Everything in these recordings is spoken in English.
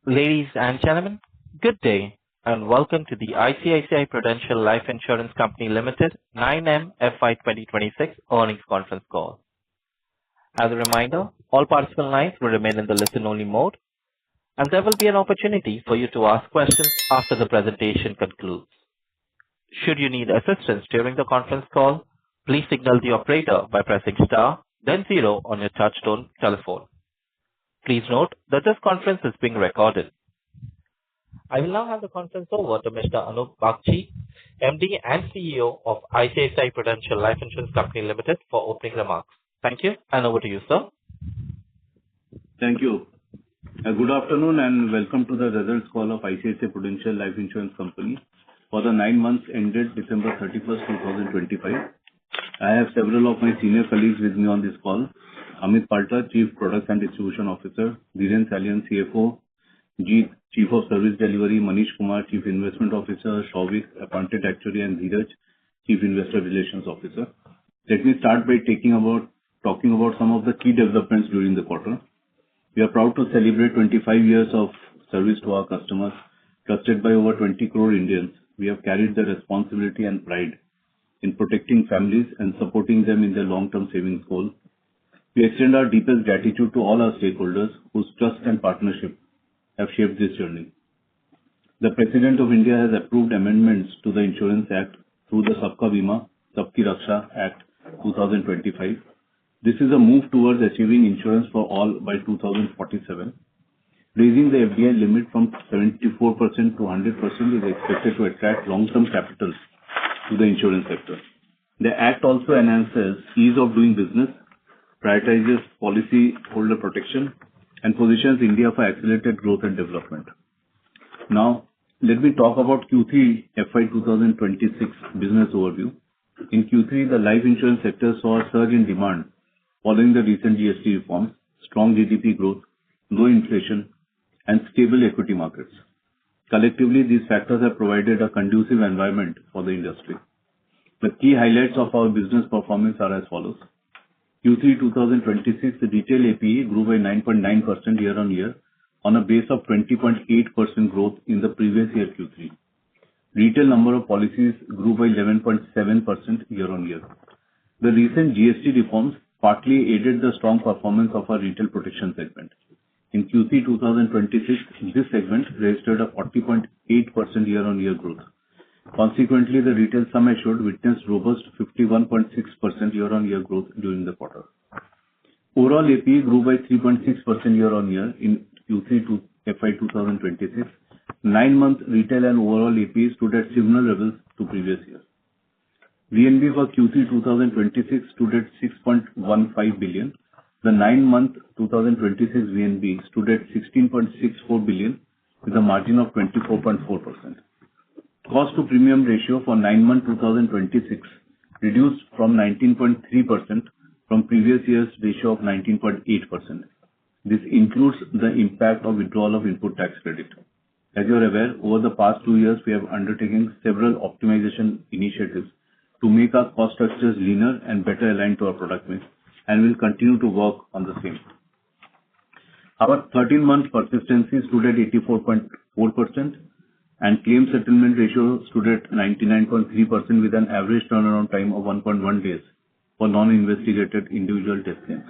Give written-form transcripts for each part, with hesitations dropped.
Ladies and gentlemen, good day, and welcome to the ICICI Prudential Life Insurance Company Limited 9M FY26 earnings conference call. As a reminder, all participant lines will remain in the listen-only mode, and there will be an opportunity for you to ask questions after the presentation concludes. Should you need assistance during the conference call, please signal the operator by pressing star, then zero on your touchtone telephone. Please note that this conference is being recorded. I will now hand the conference over to Mr. Anup Bagchi, MD and CEO of ICICI Prudential Life Insurance Company Limited, for opening remarks. Thank you, and over to you, sir. Thank you. Good afternoon and welcome to the results call of ICICI Prudential Life Insurance Company for the 9 months ended December 31st, 2025. I have several of my senior colleagues with me on this call. Amit Palta, Chief Product and Distribution Officer, Dhiren Salian, CFO, Jeet, Chief of Service Delivery, Manish Kumar, Chief Investment Officer, Shauvik, Appointed Actuary, and Dheeraj, Chief Investor Relations Officer. Let me start by talking about some of the key developments during the quarter. We are proud to celebrate 25 years of service to our customers, trusted by over 20 crore Indians. We have carried the responsibility and pride in protecting families and supporting them in their long-term savings goal. We extend our deepest gratitude to all our stakeholders whose trust and partnership have shaped this journey. The President of India has approved amendments to the Insurance Act through the Sabka Bima, Sabki Raksha Act 2025. This is a move towards achieving insurance for all by 2047. Raising the FDI limit from 74% to 100% is expected to attract long-term capital to the insurance sector. The Act also enhances ease of doing business, prioritizes policy holder protection, and positions India for accelerated growth and development. Now, let me talk about Q3 FY 2026 business overview. In Q3, the life insurance sector saw a surge in demand following the recent GST reforms, strong GDP growth, low inflation, and stable equity markets. Collectively, these factors have provided a conducive environment for the industry. The key highlights of our business performance are as follows. Q3 2026, the retail APE grew by 9.9% year-on-year on a base of 20.8% growth in the previous year Q3. Retail number of policies grew by 11.7% year-on-year. The recent GST reforms partly aided the strong performance of our retail protection segment. In Q3 2026, this segment registered a 40.8% year-on-year growth. Consequently, the retail sum assured witnessed robust 51.6% year-on-year growth during the quarter. Overall APE grew by 3.6% year-on-year in Q3 to FY 2026. 9-month retail and overall APE stood at similar levels to previous year. VNB for Q3 2026 stood at 6.15 billion. The 9-month 2026 VNB stood at 16.64 billion with a margin of 24.4%. Cost to premium ratio for 9-month 2026 reduced from 19.3% from previous year's ratio of 19.8%. This includes the impact of withdrawal of input tax credit. As you are aware, over the past 2 years, we have undertaken several optimization initiatives to make our cost structures leaner and better aligned to our product mix, and will continue to work on the same. Our 13-month persistency stood at 84.4%. And claim settlement ratio stood at 99.3% with an average turnaround time of 1.1 days for non-investigated individual death claims.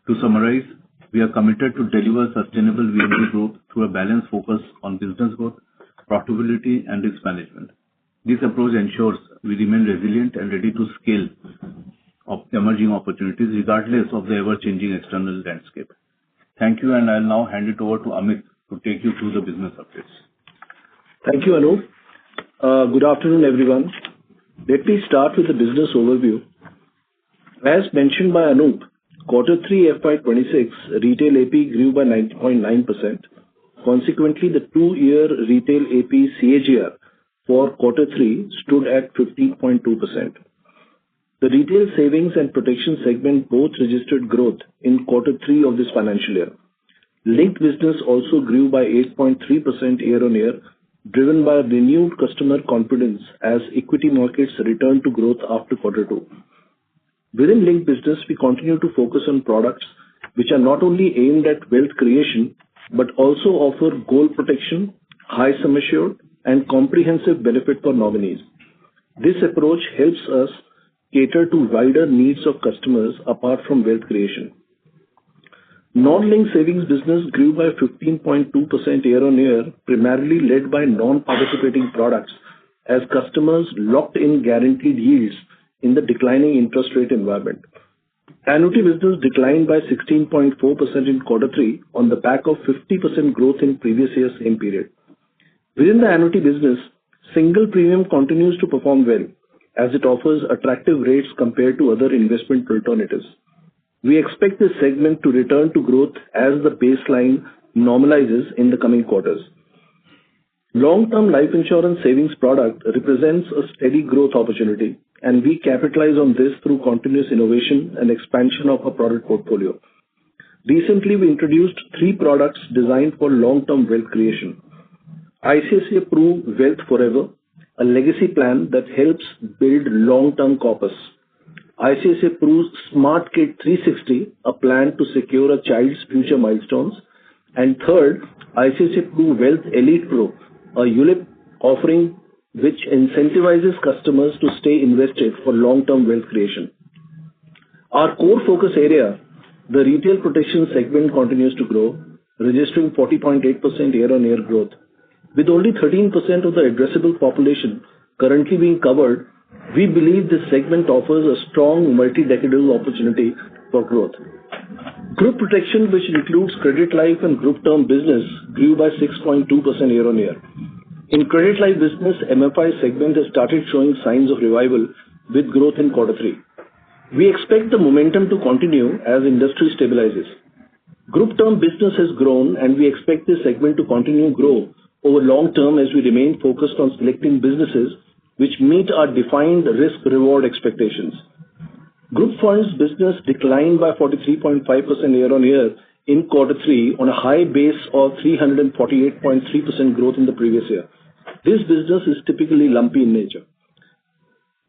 To summarize, we are committed to deliver sustainable VNB growth through a balanced focus on business growth, profitability, and risk management. This approach ensures we remain resilient and ready to scale of emerging opportunities regardless of the ever-changing external landscape. Thank you, and I'll now hand it over to Amit to take you through the business updates. Thank you, Anup. Good afternoon, everyone. Let me start with the business overview. As mentioned by Anup, Q3 FY26 retail AP grew by 9.9%. Consequently, the 2-year retail AP CAGR for Q3 stood at 15.2%. The retail savings and protection segment both registered growth in Q3 of this financial year. Linked business also grew by 8.3% year-on-year, driven by renewed customer confidence as equity markets returned to growth after Q2. Within linked business, we continue to focus on products which are not only aimed at wealth creation but also offer goal protection, high sum assured, and comprehensive benefit for nominees. This approach helps us cater to wider needs of customers apart from wealth creation. Non-linked savings business grew by 15.2% year-on-year, primarily led by non-participating products as customers locked in guaranteed yields in the declining interest rate environment. Annuity business declined by 16.4% in Q3 on the back of 50% growth in previous year's same period. Within the annuity business, single premium continues to perform well as it offers attractive rates compared to other investment alternatives. We expect this segment to return to growth as the baseline normalizes in the coming quarters. Long-term life insurance savings product represents a steady growth opportunity, and we capitalize on this through continuous innovation and expansion of our product portfolio. Recently, we introduced 3 products designed for long-term wealth creation. ICICI Pru Wealth Forever, a legacy plan that helps build long-term corpus. ICICI Pru Smart Kid 360, a plan to secure a child's future milestones. And third, ICICI Pru Wealth Elite Pro, a ULIP offering which incentivizes customers to stay invested for long-term wealth creation. Our core focus area, the retail protection segment, continues to grow, registering 40.8% year-on-year growth. With only 13% of the addressable population currently being covered, we believe this segment offers a strong multi-decadal opportunity for growth. Group protection, which includes credit life and group term business, grew by 6.2% year-on-year. In credit life business, MFI segment has started showing signs of revival with growth in Q3. We expect the momentum to continue as industry stabilizes. Group term business has grown, and we expect this segment to continue to grow over long term as we remain focused on selecting businesses which meet our defined risk-reward expectations. Group funds business declined by 43.5% year-on-year in Q3 on a high base of 348.3% growth in the previous year. This business is typically lumpy in nature.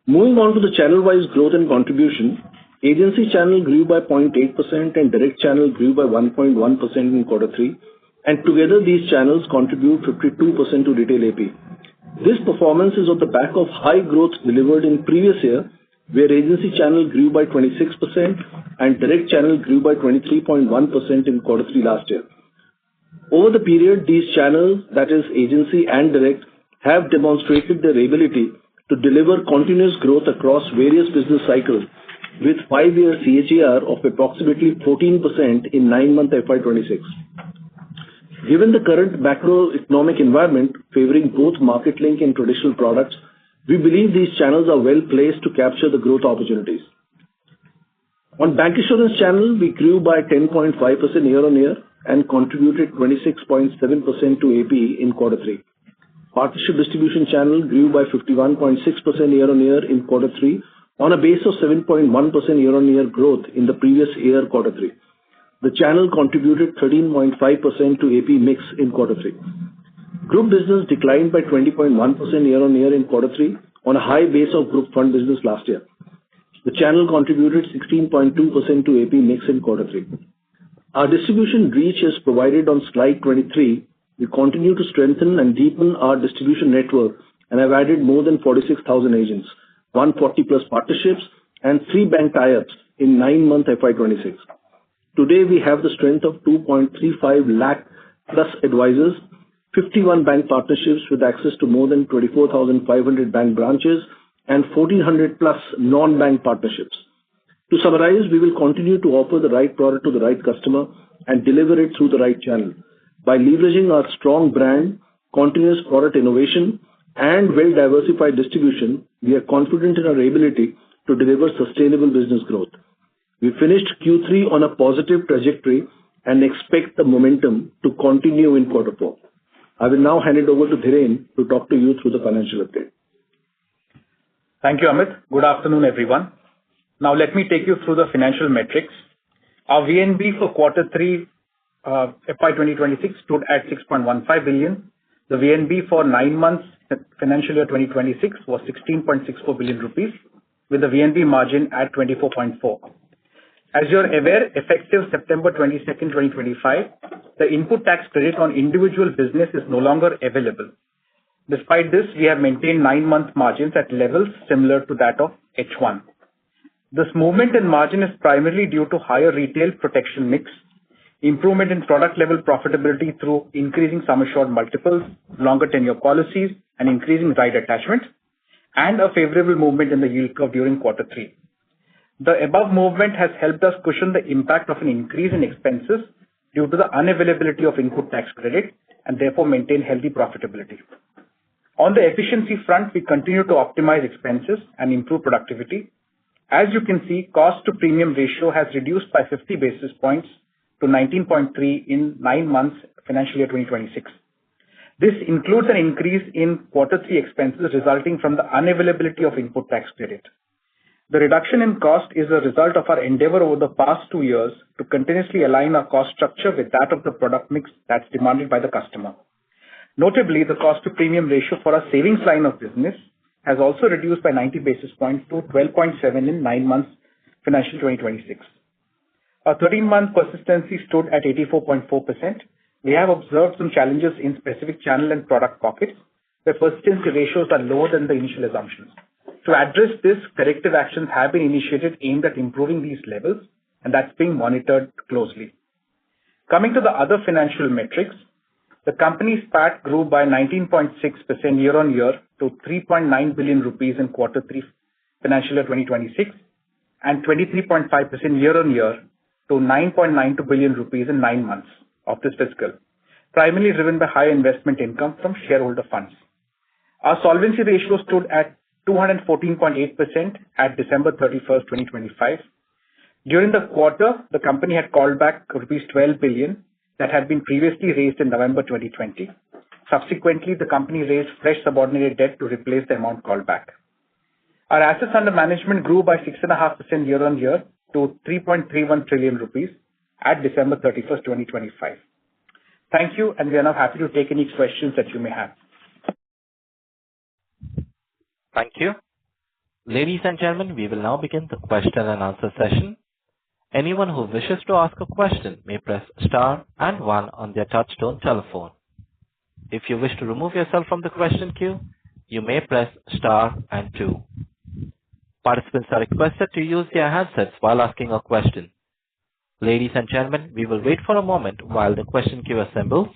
Moving on to the channel-wise growth and contribution, agency channel grew by 0.8% and direct channel grew by 1.1% in Q3, and together these channels contribute 52% to retail AP. This performance is on the back of high growth delivered in previous year, where agency channel grew by 26% and direct channel grew by 23.1% in Q3 last year. Over the period, these channels, that is agency and direct, have demonstrated their ability to deliver continuous growth across various business cycles with 5-year CAGR of approximately 14% in 9-month FY26. Given the current macroeconomic environment favoring both market link and traditional products, we believe these channels are well placed to capture the growth opportunities. On bancassurance channel, we grew by 10.5% year-on-year and contributed 26.7% to AP in Q3. Partnership distribution channel grew by 51.6% year-on-year in Q3 on a base of 7.1% year-on-year growth in the previous year Q3. The channel contributed 13.5% to AP mix in Q3. Group business declined by 20.1% year-on-year in Q3 on a high base of group fund business last year. The channel contributed 16.2% to AP mix in Q3. Our distribution reach is provided on slide 23. We continue to strengthen and deepen our distribution network and have added more than 46,000 agents, 140 plus partnerships, and 3 bank tie-ups in 9-month FY26. Today, we have the strength of 2.35 lakh plus advisors, 51 bank partnerships with access to more than 24,500 bank branches, and 1,400 plus non-bank partnerships. To summarize, we will continue to offer the right product to the right customer and deliver it through the right channel. By leveraging our strong brand, continuous product innovation, and well-diversified distribution, we are confident in our ability to deliver sustainable business growth. We finished Q3 on a positive trajectory and expect the momentum to continue in Q4. I will now hand it over to Dhiren to talk to you through the financial update. Thank you, Amit. Good afternoon, everyone. Now let me take you through the financial metrics. Our VNB for Q3 FY 2026 stood at 6.15 billion. The VNB for 9 months financial year 2026 was 16.64 billion rupees, with the VNB margin at 24.4. As you're aware, effective September 22nd, 2025, the input tax credit on individual business is no longer available. Despite this, we have maintained 9-month margins at levels similar to that of H1. This movement in margin is primarily due to higher retail protection mix, improvement in product level profitability through increasing sum assured multiples, longer tenure policies, and increasing ride attachment, and a favorable movement in the yield curve during quarter 3. The above movement has helped us cushion the impact of an increase in expenses due to the unavailability of input tax credit and therefore maintain healthy profitability. On the efficiency front, we continue to optimize expenses and improve productivity. As you can see, cost to premium ratio has reduced by 50 basis points to 19.3 in 9 months financial year 2026. This includes an increase in quarter 3 expenses resulting from the unavailability of input tax credit. The reduction in cost is a result of our endeavor over the past 2 years to continuously align our cost structure with that of the product mix that's demanded by the customer. Notably, the cost to premium ratio for our savings line of business has also reduced by 90 basis points to 12.7 in 9 months financial 2026. Our 13-month persistency stood at 84.4%. We have observed some challenges in specific channel and product pockets where persistency ratios are lower than the initial assumptions. To address this, corrective actions have been initiated aimed at improving these levels, and that's being monitored closely. Coming to the other financial metrics, the company's PAT grew by 19.6% year-on-year to 3.9 billion rupees in quarter 3 financial year 2026 and 23.5% year-on-year to 9.92 billion rupees in 9 months of this fiscal, primarily driven by higher investment income from shareholder funds. Our solvency ratio stood at 214.8% at December 31st, 2025. During the quarter, the company had called back rupees 12 billion that had been previously raised in November 2020. Subsequently, the company raised fresh subordinated debt to replace the amount called back. Our assets under management grew by 6.5% year-on-year to 3.31 trillion rupees at December 31st, 2025. Thank you, and we are now happy to take any questions that you may have. Thank you. Ladies and gentlemen, we will now begin the question and answer session. Anyone who wishes to ask a question may press star and 1 on their touchtone telephone. If you wish to remove yourself from the question queue, you may press star and 2. Participants are requested to use their handsets while asking a question. Ladies and gentlemen, we will wait for a moment while the question queue assembles.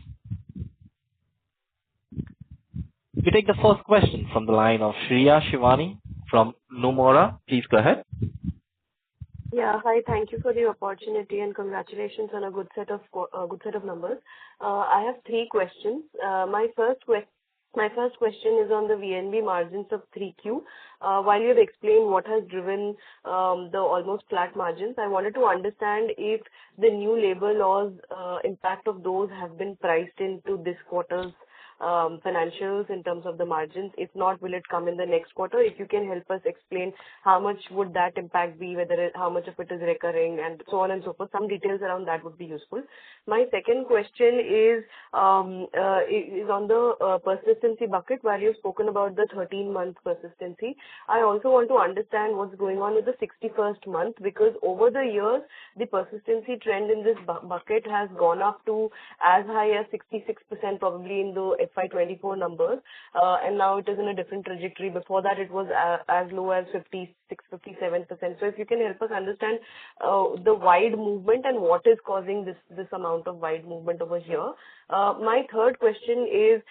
We take the first question from the line of Shreya Shivani from Nomura. Please go ahead. Yeah, hi. Thank you for the opportunity and congratulations on a good set of numbers. I have 3 questions. My first question is on the VNB margins of 3Q. While you have explained what has driven the almost flat margins, I wanted to understand if the new labor laws impact of those have been priced into this quarter's financials in terms of the margins. If not, will it come in the next quarter? If you can help us explain how much would that impact be, how much of it is recurring, and so on and so forth. Some details around that would be useful. My second question is on the persistency bucket. While you've spoken about the 13-month persistency, I also want to understand what's going on with the 61st month, because over the years, the persistency trend in this bucket has gone up to as high as 66% probably in the FY24 numbers, and now it is in a different trajectory. Before that, it was as low as 56-57%. So if you can help us understand the wide movement and what is causing this amount of wide movement over here. My third question is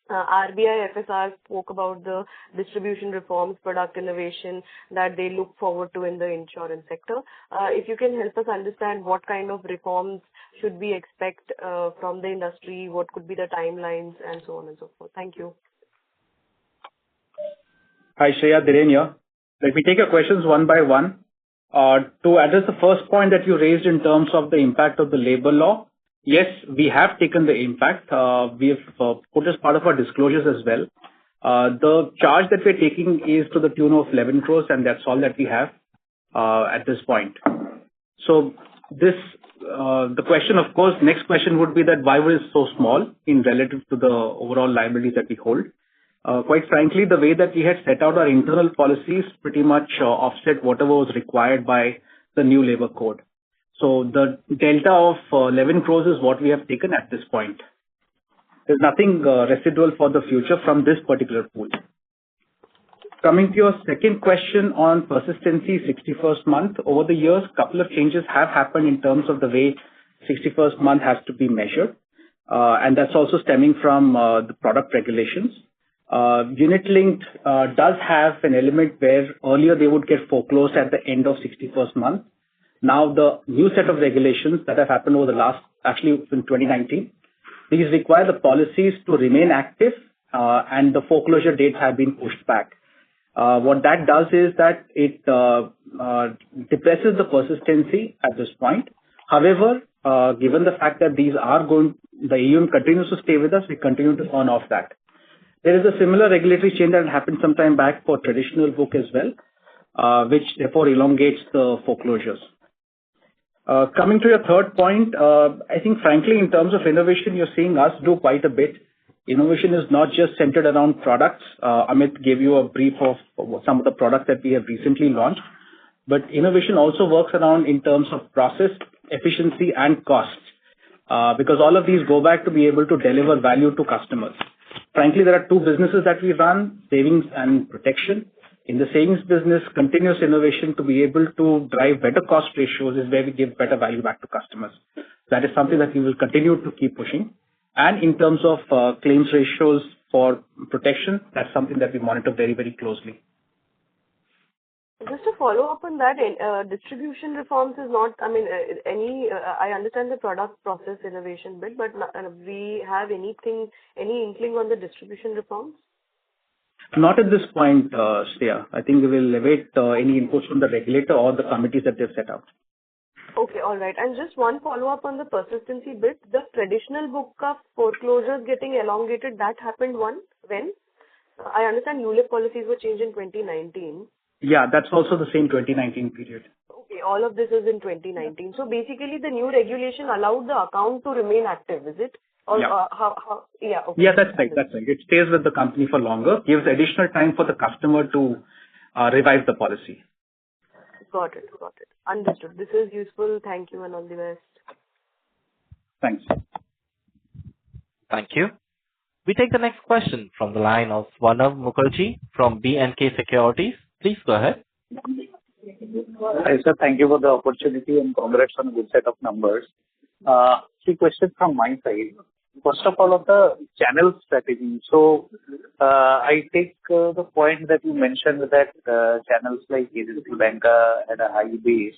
RBI FSR spoke about the distribution reforms, product innovation that they look forward to in the insurance sector. If you can help us understand what kind of reforms should we expect from the industry, what could be the timelines, and so on and so forth. Thank you. Hi, Shreya, Dhiren here. Let me take your questions one by one. To address the first point that you raised in terms of the impact of the labor law, yes, we have taken the impact. We have put as part of our disclosures as well. The charge that we're taking is to the tune of 11 crores, and that's all that we have at this point. So the question, of course, next question would be that why was it so small in relative to the overall liabilities that we hold? Quite frankly, the way that we had set out our internal policies pretty much offset whatever was required by the new labor code. So the delta of 11 crores is what we have taken at this point. There's nothing residual for the future from this particular pool. Coming to your second question on persistency 61st month, over the years, a couple of changes have happened in terms of the way 61st month has to be measured. And that's also stemming from the product regulations. Unit linked does have an element where earlier they would get foreclosed at the end of 61st month. Now the new set of regulations that have happened over the actually in 2019, these require the policies to remain active and the foreclosure dates have been pushed back. What that does is that it depresses the persistency at this point. However, given the fact that these are the AUM continues to stay with us, we continue to earn off that. There is a similar regulatory change that happened some time back for traditional book as well, which therefore elongates the foreclosures. Coming to your third point, I think frankly, in terms of innovation, you're seeing us do quite a bit. Innovation is not just centered around products. Amit gave you a brief of some of the products that we have recently launched, but innovation also works around in terms of process, efficiency and costs, because all of these go back to be able to deliver value to customers. Frankly, there are two businesses that we run, savings and protection. In the savings business, continuous innovation to be able to drive better cost ratios is where we give better value back to customers. That is something that we will continue to keep pushing. And in terms of claims ratios for protection, that's something that we monitor very, very closely. Just to follow up on that, distribution reforms is not, I understand the product process innovation bit, but we have any inkling on the distribution reforms? Not at this point, Shreya. I think we will await any inputs from the regulator or the committees that they've set out. Okay, all right. And just one follow-up on the persistency bit. The traditional book of foreclosures getting elongated, that happened when? I understand ULIP policies were changed in 2019. Yeah, that's also the same 2019 period. Okay, all of this is in 2019. So basically the new regulation allowed the account to remain active, is it? Or, yeah. Yeah, okay. Yeah, that's right. It stays with the company for longer, gives additional time for the customer to revise the policy. Got it. Understood. This is useful. Thank you and all the best. Thanks. Thank you. We take the next question from the line of Swanav Mukherjee from B&K Securities. Please go ahead. Hi, sir. Thank you for the opportunity and congrats on a good set of numbers. 3 questions from my side. First of all, of the channel strategy. So, I take the point that you mentioned that channels like agency banker had a high base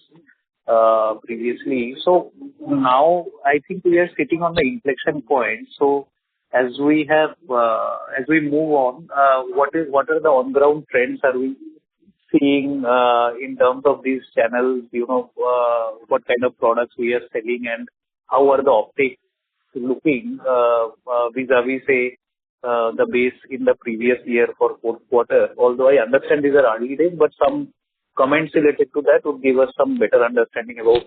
previously. So now I think we are sitting on the inflection point. So as we move on, what are the on-ground trends are we seeing in terms of these channels? What kind of products we are selling and how are the optics looking vis-a-vis, say, the base in the previous year for fourth quarter. Although I understand these are early days, but some comments related to that would give us some better understanding about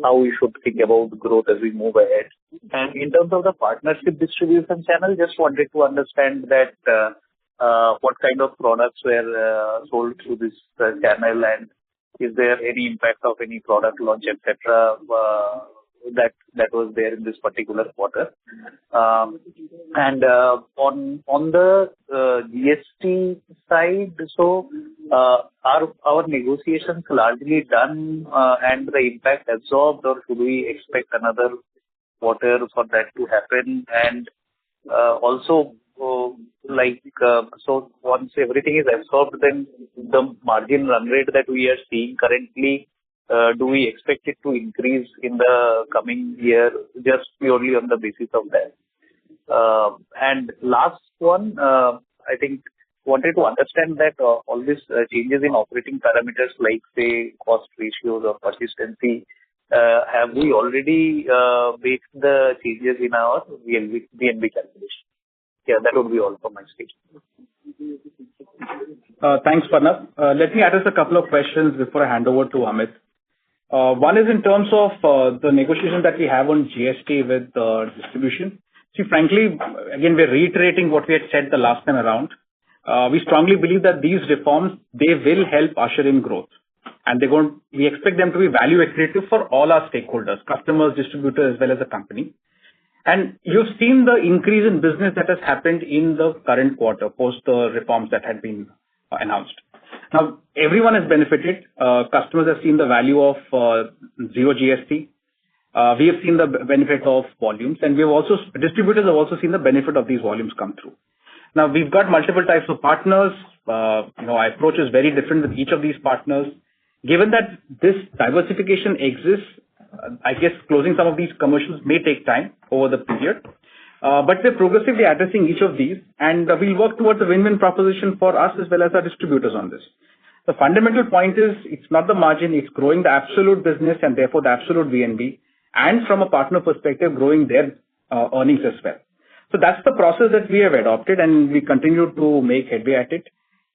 how we should think about growth as we move ahead. And in terms of the partnership distribution channel, just wanted to understand that what kind of products were sold through this channel, and is there any impact of any product launch, etc., that was there in this particular quarter. And on the GST side, so are our negotiations largely done and the impact absorbed, or should we expect another quarter for that to happen? And also, so once everything is absorbed, then the margin run rate that we are seeing currently, do we expect it to increase in the coming year just purely on the basis of that? And last one, I think wanted to understand that all these changes in operating parameters like, say, cost ratios or persistency, have we already baked the changes in our VNB calculation? Yeah, that would be all from my stage. Thanks, Pranav. Let me address a couple of questions before I hand over to Amit. One is in terms of the negotiation that we have on GST with distribution. See, frankly, again, we're reiterating what we had said the last time around. We strongly believe that these reforms, they will help usher in growth. and we expect them to be value accretive for all our stakeholders, customers, distributors, as well as the company. And you've seen the increase in business that has happened in the current quarter post the reforms that had been announced. Now, everyone has benefited. Customers have seen the value of zero GST. We have seen the benefit of volumes, and distributors have also seen the benefit of these volumes come through. Now, we've got multiple types of partners. Our approach is very different with each of these partners. Given that this diversification exists, I guess closing some of these commercials may take time over the period. But we're progressively addressing each of these, and we'll work towards a win-win proposition for us as well as our distributors on this. The fundamental point is it's not the margin, it's growing the absolute business and therefore the absolute VNB, and from a partner perspective, growing their earnings as well. So that's the process that we have adopted, and we continue to make headway at it.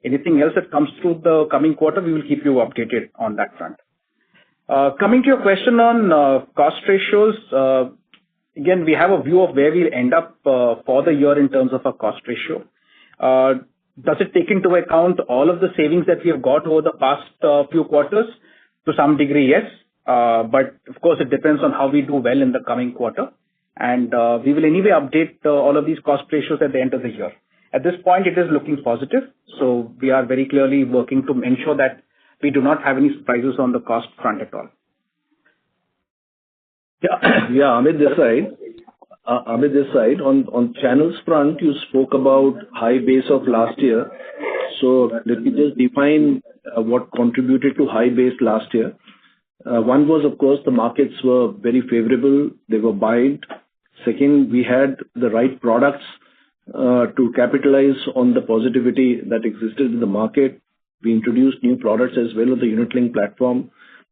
Anything else that comes through the coming quarter, we will keep you updated on that front. Coming to your question on cost ratios, again, we have a view of where we'll end up for the year in terms of our cost ratio. Does it take into account all of the savings that we have got over the past few quarters? To some degree, yes. But of course, it depends on how we do well in the coming quarter. And we will anyway update all of these cost ratios at the end of the year. At this point, it is looking positive. So we are very clearly working to ensure that we do not have any surprises on the cost front at all. Amit this side. On channels front, you spoke about high base of last year. So let me just define what contributed to high base last year. One was, of course, the markets were very favorable. They were buoyant. Second, we had the right products to capitalize on the positivity that existed in the market. We introduced new products as well on the unit-linked platform,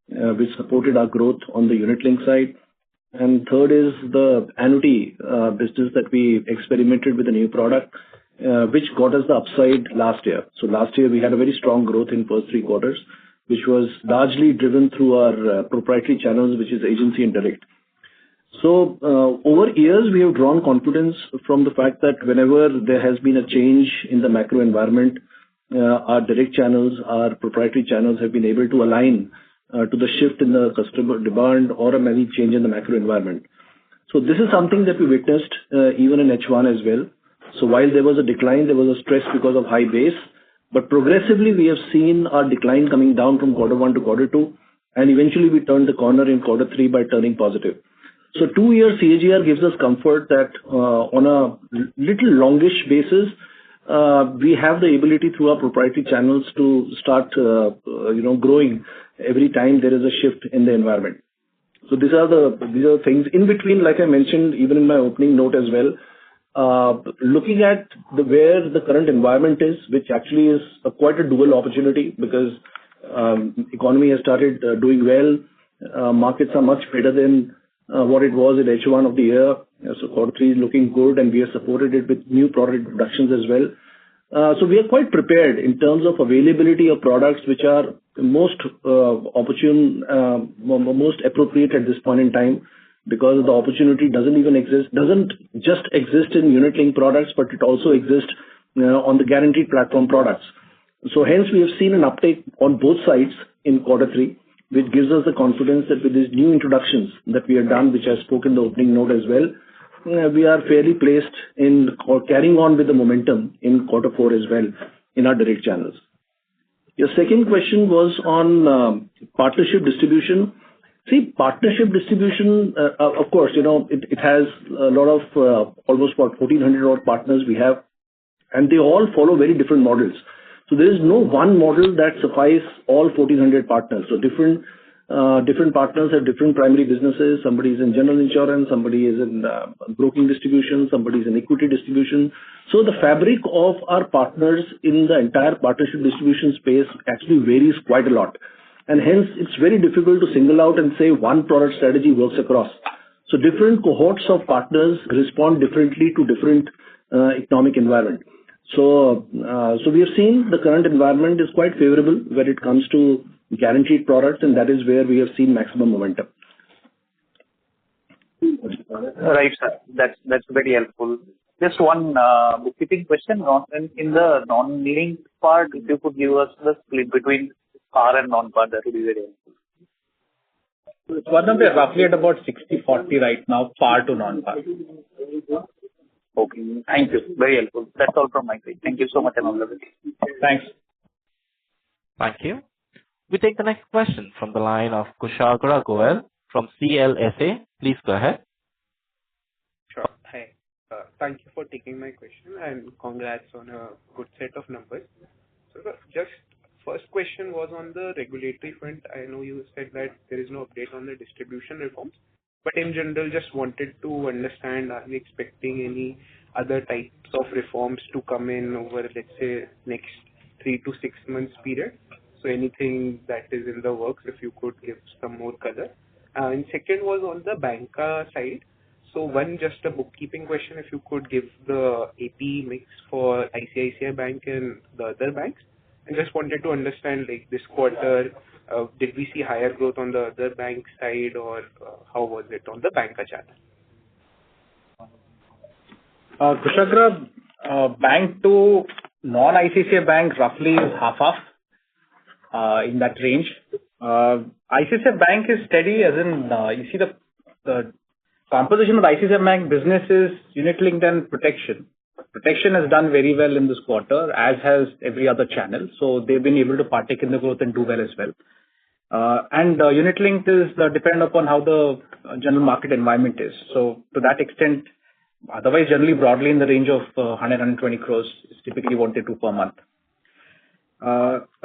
which supported our growth on the unit-linked side. And third is the annuity business that we experimented with a new product, which got us the upside last year. So last year, we had a very strong growth in first 3 quarters, which was largely driven through our proprietary channels, which is agency and direct. So over years, we have drawn confidence from the fact that whenever there has been a change in the macro environment, our direct channels, our proprietary channels have been able to align to the shift in the customer demand or any change in the macro environment. So this is something that we witnessed even in H1 as well. So while there was a decline, there was a stress because of high base, but progressively we have seen our decline coming down from quarter 1 to quarter 2, and eventually we turned the corner in quarter 3 by turning positive. So 2-year CAGR gives us comfort that on a little longish basis, we have the ability through our proprietary channels to start, growing every time there is a shift in the environment. So these are things in between, like I mentioned, even in my opening note as well. Looking at where the current environment is, which actually is quite a dual opportunity because economy has started doing well. Markets are much better than what it was in H1 of the year. So quarter 3 is looking good, and we have supported it with new product introductions as well. So we are quite prepared in terms of availability of products which are most opportune, most appropriate at this point in time, because the opportunity doesn't just exist in unit-linked products, but it also exists on the guaranteed platform products. So hence we have seen an uptake on both sides in quarter 3, which gives us the confidence that with these new introductions that we have done, which I spoke in the opening note as well, we are fairly placed in carrying on with the momentum in quarter 4 as well in our direct channels. Your second question was on partnership distribution. See, partnership distribution, of course, it has a lot of almost about 1,400 odd partners we have, and they all follow very different models. So there is no one model that suffice all 1,400 partners. So different partners have different primary businesses. Somebody is in general insurance, somebody is in broking distribution, somebody is in equity distribution. So the fabric of our partners in the entire partnership distribution space actually varies quite a lot. And hence, it's very difficult to single out and say one product strategy works across. So different cohorts of partners respond differently to different economic environment. So we have seen the current environment is quite favorable when it comes to guaranteed products, and that is where we have seen maximum momentum. Right, sir. That's very helpful. Just one bookkeeping question. In the non-linked part, if you could give us the split between par and non-par, that would be very helpful. Swarnabh, we're roughly at about 60/40 right now, par to non-par. Okay. Thank you. Very helpful. That's all from my side. Thank you so much and all the best. Thanks. Thank you. We take the next question from the line of Kushagra Goel from CLSA. Please go ahead. Sure. Hi. Thank you for taking my question and congrats on a good set of numbers. So just first question was on the regulatory front. I know you said that there is no update on the distribution reforms, but in general, just wanted to understand, are we expecting any other types of reforms to come in over, let's say, next 3 to 6 months period? So anything that is in the works, if you could give some more color. And second was on the banca side. So one, just a bookkeeping question, if you could give the AP mix for ICICI Bank and the other banks. And just wanted to understand, like this quarter, did we see higher growth on the other bank side or how was it on the banca channel? Kushagra, bank to non-ICICI Bank roughly is half in that range. ICICI Bank is steady, as in you see the composition of the ICICI Bank business is unit-linked and protection. Protection has done very well in this quarter, as has every other channel. So they've been able to partake in the growth and do well as well. And unit-linked is depend upon how the general market environment is. So to that extent, otherwise generally broadly in the range of 120 crores is typically what they do per month.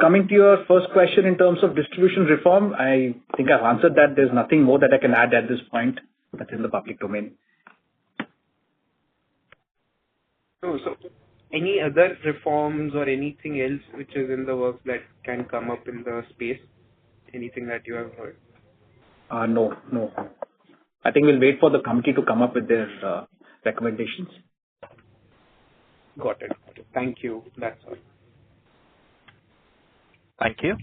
Coming to your first question in terms of distribution reform, I think I've answered that. There's nothing more that I can add at this point. That's in the public domain. So any other reforms or anything else which is in the works that can come up in the space? Anything that you have heard? No. I think we'll wait for the committee to come up with their recommendations. Got it. Thank you. That's all. Thank you.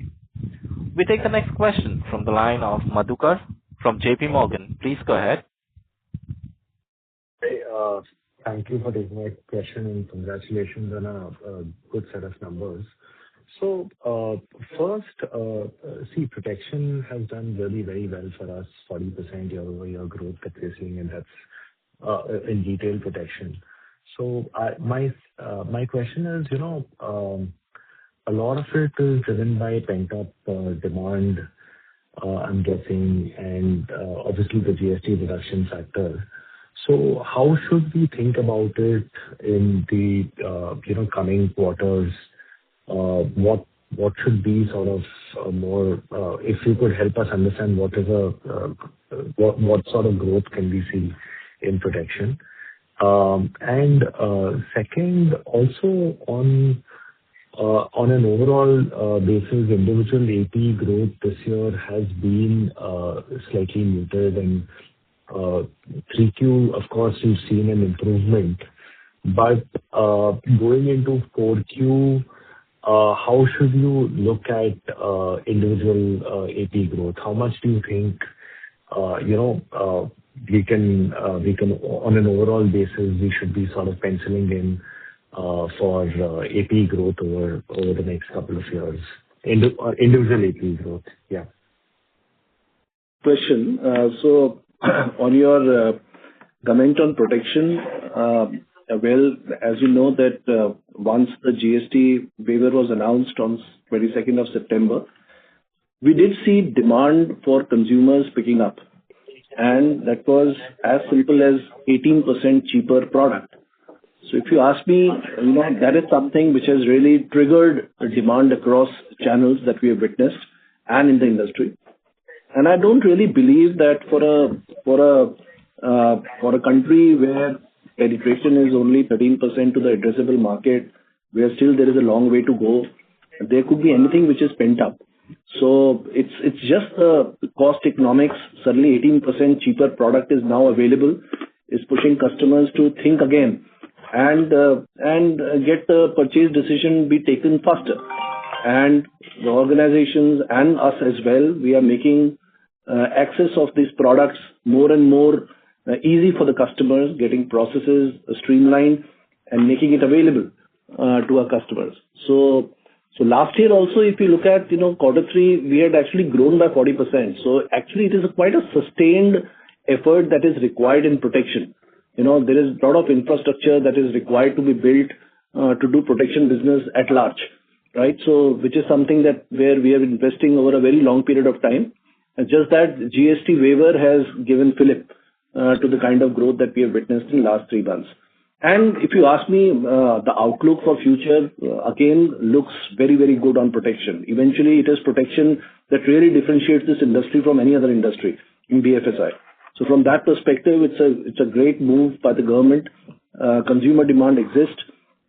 We take the next question from the line of Madhukar from JP Morgan. Please go ahead. Hey, thank you for taking my question and congratulations on a good set of numbers. So first, see, protection has done really very well for us, 40% year-over-year growth that we're seeing, and that's in retail protection. So my question is, a lot of it is driven by pent-up demand, I'm guessing, and obviously the GST reduction factor. So how should we think about it in the coming quarters? What should be sort of more, if you could help us understand what sort of growth can we see in protection? And second, also on an overall basis, individual AP growth this year has been slightly muted, and 3Q, of course, we've seen an improvement. But going into 4Q, how should you look at individual AP growth? How much do you think we can on an overall basis we should be sort of penciling in for AP growth over the next couple of years? Individual AP growth, yeah. Question. So on your comment on protection, well, as you know that once the GST waiver was announced on 22nd of September, we did see demand for consumers picking up. And that was as simple as 18% cheaper product. So if you ask me, that is something which has really triggered a demand across channels that we have witnessed and in the industry. And I don't really believe that for a country where penetration is only 13% to the addressable market, where still there is a long way to go, there could be anything which is pent up. So it's just the cost economics. Suddenly 18% cheaper product is now available, is pushing customers to think again and get the purchase decision be taken faster. And the organizations and us as well, we are making access of these products more and more easy for the customers, getting processes streamlined and making it available to our customers. So So last year also, if you look at, quarter three, we had actually grown by 40%. So actually it is quite a sustained effort that is required in protection. There is a lot of infrastructure that is required to be built to do protection business at large, right? So which is something that where we are investing over a very long period of time. And just that GST waiver has given fillip to the kind of growth that we have witnessed in the last 3 months. And if you ask me, the outlook for future, again, looks very, very good on protection. Eventually, it is protection that really differentiates this industry from any other industry in BFSI. So from that perspective, it's a great move by the government. Consumer demand exists,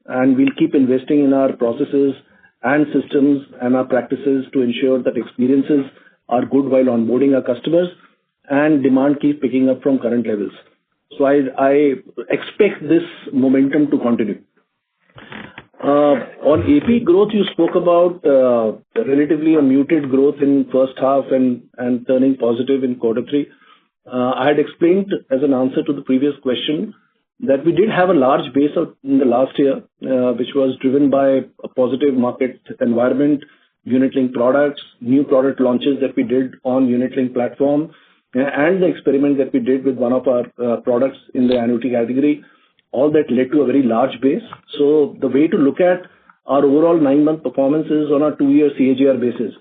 and we'll keep investing in our processes and systems and our practices to ensure that experiences are good while onboarding our customers and demand keeps picking up from current levels. So I expect this momentum to continue. On AP growth, you spoke about relatively a muted growth in first half and turning positive in quarter three. I had explained as an answer to the previous question that we did have a large base in the last year, which was driven by a positive market environment, unit-linked products, new product launches that we did on unit-linked platform, and the experiment that we did with one of our products in the annuity category. All that led to a very large base. So the way to look at our overall 9-month performance is on a 2-year CAGR basis,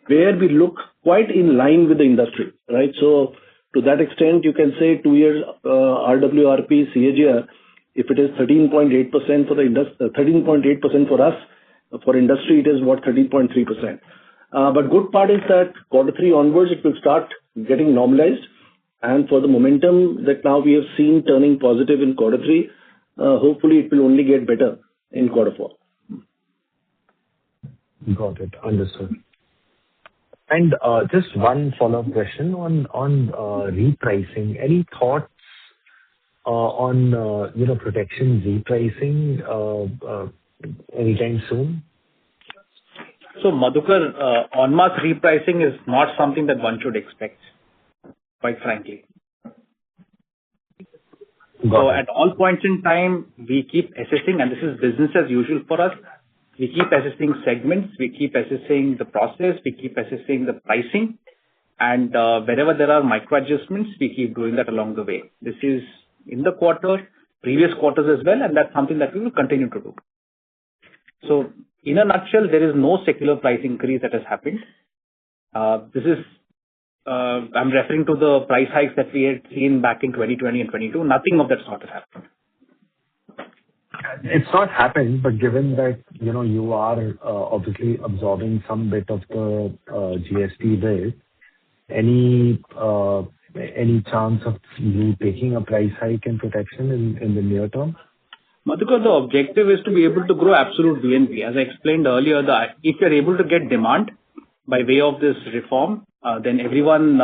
where we look quite in line with the industry, right? So to that extent, you can say 2 years RWRP CAGR, if it is 13.8% for the industry, 13.8% for us, for industry, it is 13.3%. But good part is that quarter three onwards, it will start getting normalized. And for the momentum that now we have seen turning positive in quarter three, hopefully it will only get better in quarter four. Got it. Understood. And just one follow-up question on repricing. Any thoughts on protection repricing anytime soon? So Madhukar, en masse repricing is not something that one should expect, quite frankly. So at all points in time, we keep assessing, and this is business as usual for us. We keep assessing segments, we keep assessing the process, we keep assessing the pricing, and wherever there are micro adjustments, we keep doing that along the way. This is in the quarter, previous quarters as well, and that's something that we will continue to do. So in a nutshell, there is no secular price increase that has happened. This is, I'm referring to the price hikes that we had seen back in 2020 and 22. Nothing of that sort has happened. It's not happened, but given that, you are obviously absorbing some bit of the GST bill, any chance of you taking a price hike in protection in the near term? Madhukar, the objective is to be able to grow absolute VNB. As I explained earlier, if you're able to get demand by way of this reform, then everyone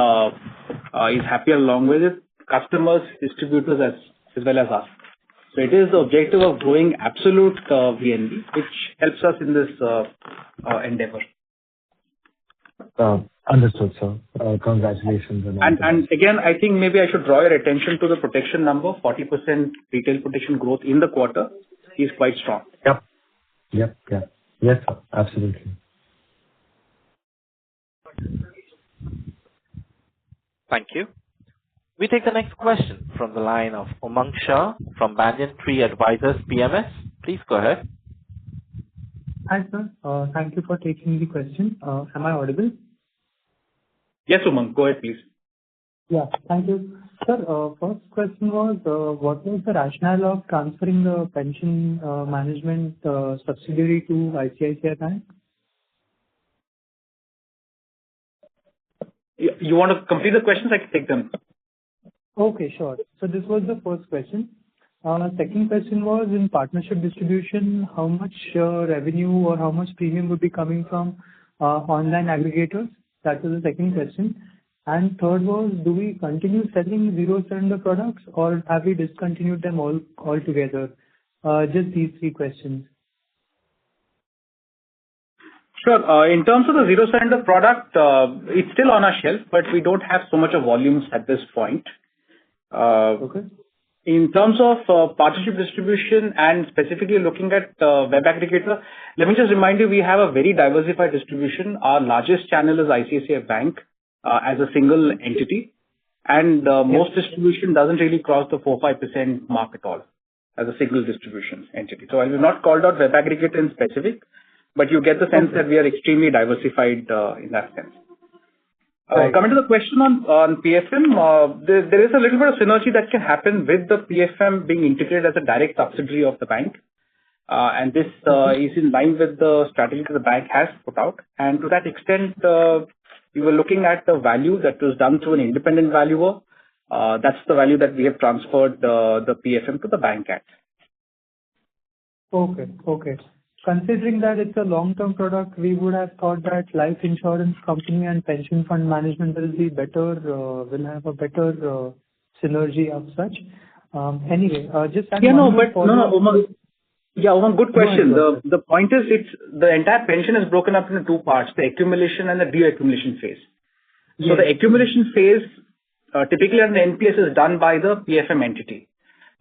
is happier along with it, customers, distributors as well as us. So it is the objective of growing absolute VNB, which helps us in this endeavor. Understood, sir. Congratulations. And again, I think maybe I should draw your attention to the protection number. 40% retail protection growth in the quarter is quite strong. Yep. Yes, sir. Absolutely. Thank you. We take the next question from the line of Umang Shah from Banyan Tree Advisors PMS. Please go ahead. Hi, sir. Thank you for taking the question. Am I audible? Yes, Umang. Go ahead, please. Yeah. Thank you. Sir, first question was, what was the rationale of transferring the pension management subsidiary to ICICI Bank? You want to complete the questions? I can take them. Okay, sure. So this was the first question. Second question was, in partnership distribution, how much revenue or how much premium would be coming from online aggregators? That was the second question. And third was, do we continue selling zero surrender products or have we discontinued them altogether? Just these three questions. Sure. In terms of the zero surrender product, it's still on our shelf, but we don't have so much of volumes at this point. Okay. In terms of partnership distribution and specifically looking at web aggregator, let me just remind you, we have a very diversified distribution. Our largest channel is ICICI Bank as a single entity, and most distribution doesn't really cross the 4-5% mark at all as a single distribution entity. So I will not call out web aggregator in specific, but you get the sense that we are extremely diversified in that sense. Coming to the question on PFM, there is a little bit of synergy that can happen with the PFM being integrated as a direct subsidiary of the bank. And this is in line with the strategy that the bank has put out. And to that extent, we were looking at the value that was done through an independent valuer. That's the value that we have transferred the PFM to the bank at. Okay. Considering that it's a long-term product, we would have thought that life insurance company and pension fund management will be better, will have a better synergy of such. Anyway, just Umang. Yeah, Umang, good question. The point is, the entire pension is broken up into two parts: the accumulation and the deaccumulation phase. Yes. So the accumulation phase, typically on the NPS, is done by the PFM entity.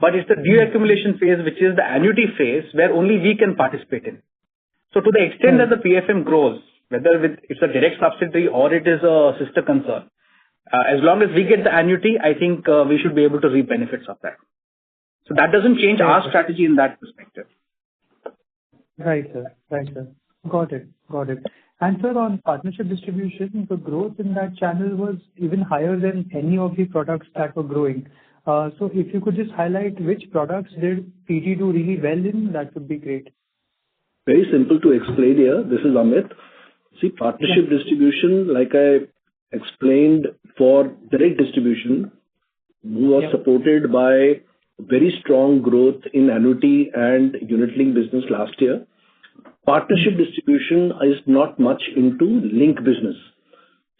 But it's the deaccumulation phase, which is the annuity phase, where only we can participate in. So to the extent that the PFM grows, whether it's a direct subsidiary or it is a sister concern, as long as we get the annuity, I think we should be able to reap benefits of that. So that doesn't change our strategy in that perspective. Right, sir. Got it. And sir, on partnership distribution, the growth in that channel was even higher than any of the products that were growing. So if you could just highlight which products did PT do really well in, that would be great. Very simple to explain here. This is Amit. See, partnership distribution, like I explained, for direct distribution, was supported by very strong growth in annuity and unit-linked business last year. Partnership distribution is not much into link business.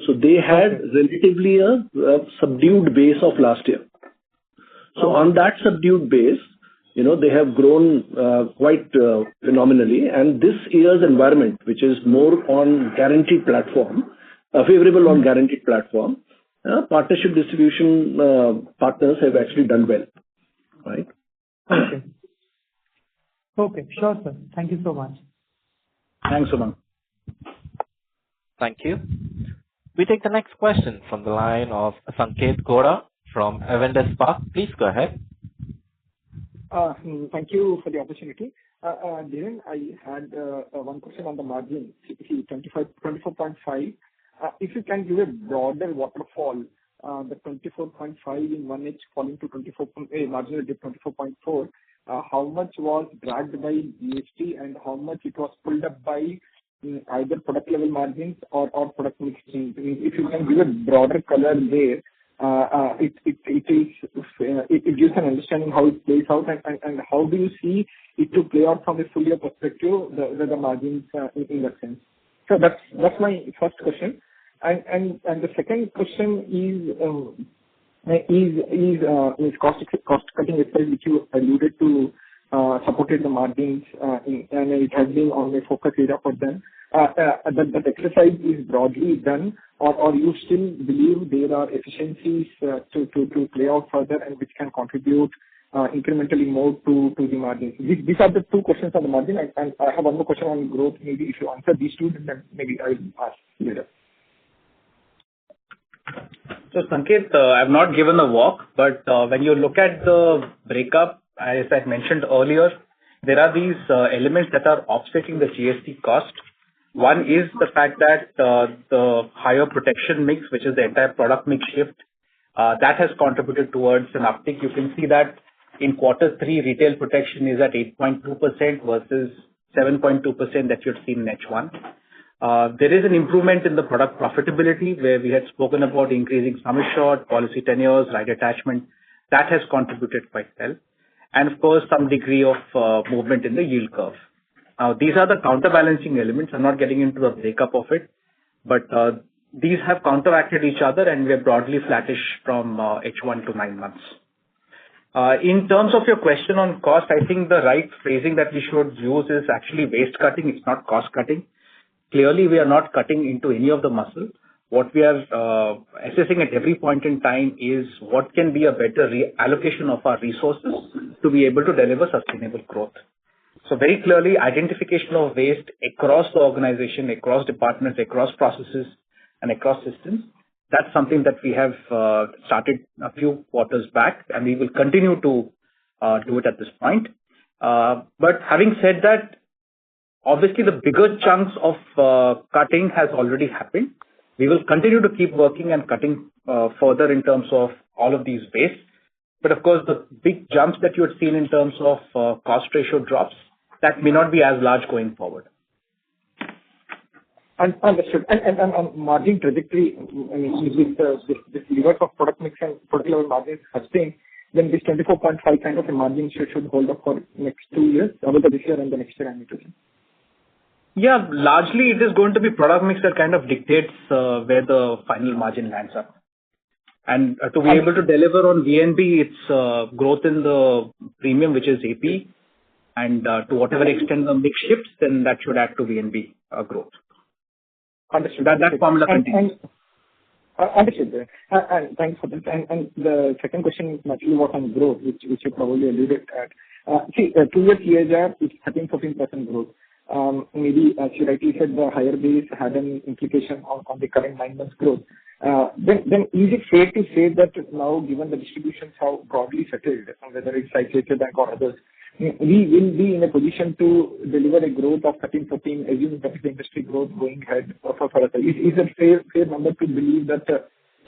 So they had relatively a subdued base of last year. So on that subdued base, they have grown quite phenomenally. And this year's environment, which is more on guaranteed platform, favorable on guaranteed platform, partnership distribution partners have actually done well. Right? Okay. Sure, sir. Thank you so much. Thanks, Umang. Thank you. We take the next question from the line of Sanket Gora from Avendus Spark. Please go ahead. Thank you for the opportunity. Dhiren, I had one question on the margin, CPC 24.5. If you can give a broader waterfall, the 24.5 in 1H falling to 24.8, marginal dip 24.4, how much was dragged by GST and how much it was pulled up by either product level margins or product mix change? If you can give a broader color there, it gives an understanding how it plays out and how do you see it to play out from a full year perspective, the margins in that sense. So that's my first question. And the second question is cost cutting exercise, which you alluded to, supported the margins, and it has been on a focus area for them. That exercise is broadly done, or you still believe there are efficiencies to play out further and which can contribute incrementally more to the margins? These are the two questions on the margin, and I have one more question on growth. Maybe if you answer these two, then maybe I will ask later. So Sanket, I've not given a walk, but when you look at the breakup, as I mentioned earlier, there are these elements that are offsetting the GST cost. One is the fact that the higher protection mix, which is the entire product mix shift, that has contributed towards an uptick. You can see that in quarter 3, retail protection is at 8.2% versus 7.2% that you've seen in H1. There is an improvement in the product profitability where we had spoken about increasing sum assured, policy tenures, right attachment. That has contributed quite well. And of course, some degree of movement in the yield curve. Now, these are the counterbalancing elements. I'm not getting into the breakup of it, but these have counteracted each other and we are broadly flattish from H1 to 9 months. In terms of your question on cost, I think the right phrasing that we should use is actually waste cutting. It's not cost cutting. Clearly, we are not cutting into any of the muscle. what we are assessing at every point in time is what can be a better reallocation of our resources to be able to deliver sustainable growth. So very clearly, identification of waste across the organization, across departments, across processes, and across systems. That's something that we have started a few quarters back, and we will continue to do it at this point. But having said that, obviously the bigger chunks of cutting has already happened. We will continue to keep working and cutting further in terms of all of these wastes. But of course, the big jumps that you had seen in terms of cost ratio drops, that may not be as large going forward. Understood. And on margin trajectory, I mean, with this levers of product mix and product level margins sustained, then this 24.5 kind of a margin should hold up for next 2 years, over this year and the next year, I need to say. Yeah, largely it is going to be product mix that kind of dictates where the final margin lands up. And to be able to deliver on VNB, it's growth in the premium, which is AP, and to whatever extent the mix shifts, then that should add to VNB growth. Understood. That formula continues. Understood. And thanks for that. And the second question naturally was on growth, which you probably alluded at. See, 2 years CAGR is 13-14% growth. Maybe, as you rightly said, the higher base had an implication on the current 9 months growth. Then is it fair to say that now, given the distributions how broadly settled, whether it's ICICI Bank or others, we will be in a position to deliver a growth of 13-14, assuming that is the industry growth going ahead for us? Is it fair number to believe that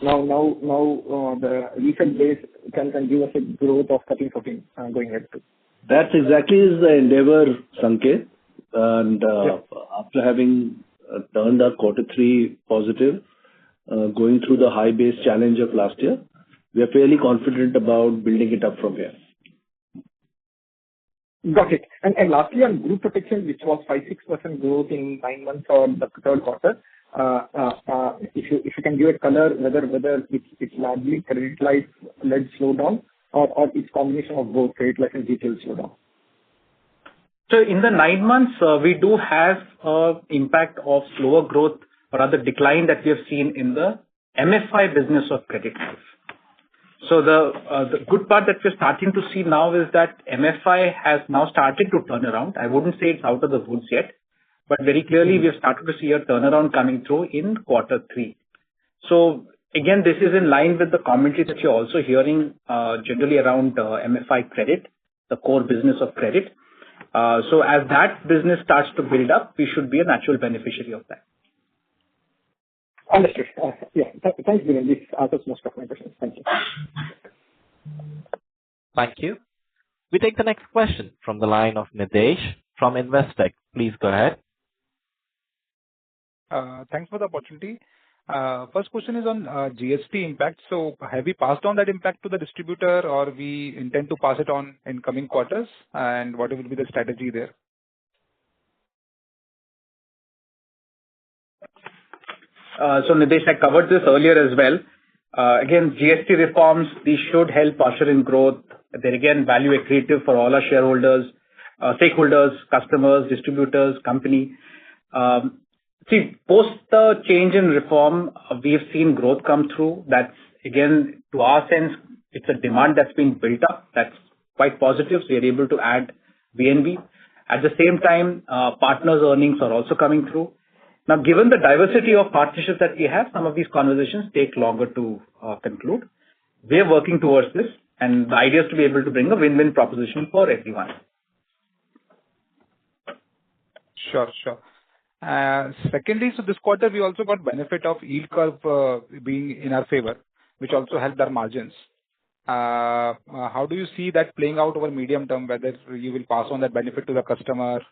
now the recent base can give us a growth of 13-14 going ahead too? That's exactly the endeavor, Sanket. And after having turned our Q3 positive, going through the high base challenge of last year, we are fairly confident about building it up from here. Got it. And lastly, on group protection, which was 5-6% growth in 9 months or the third quarter, if you can give a color whether it's largely credit life-led slowdown or it's combination of both credit life and retail slowdown. So in the 9 months, we do have impact of slower growth or rather decline that we have seen in the MFI business of credit life. So the good part that we're starting to see now is that MFI has now started to turn around. I wouldn't say it's out of the woods yet, but very clearly we have started to see a turnaround coming through in Q3. So again, this is in line with the commentary that you're also hearing generally around MFI credit, the core business of credit. So as that business starts to build up, we should be a natural beneficiary of that. Understood. Yeah. Thanks, Dhiren. This answers most of my questions. Thank you. Thank you. We take the next question from the line of Nidesh from Investec. Please go ahead. Thanks for the opportunity. First question is on GST impact. So have we passed on that impact to the distributor, or we intend to pass it on in coming quarters? And what will be the strategy there? So Nidesh, I covered this earlier as well. Again, GST reforms, these should help usher in growth. They're again value accretive for all our shareholders, stakeholders, customers, distributors, company. See, post the change in reform, we have seen growth come through. That's again, to our sense, it's a demand that's been built up. That's quite positive. So you're able to add VNB. At the same time, partners' earnings are also coming through. Now, given the diversity of partnerships that we have, some of these conversations take longer to conclude. We are working towards this, and the idea is to be able to bring a win-win proposition for everyone. Sure. Secondly, so this quarter we also got benefit of yield curve being in our favor, which also helped our margins. How do you see that playing out over medium term, whether you will pass on that benefit to the customer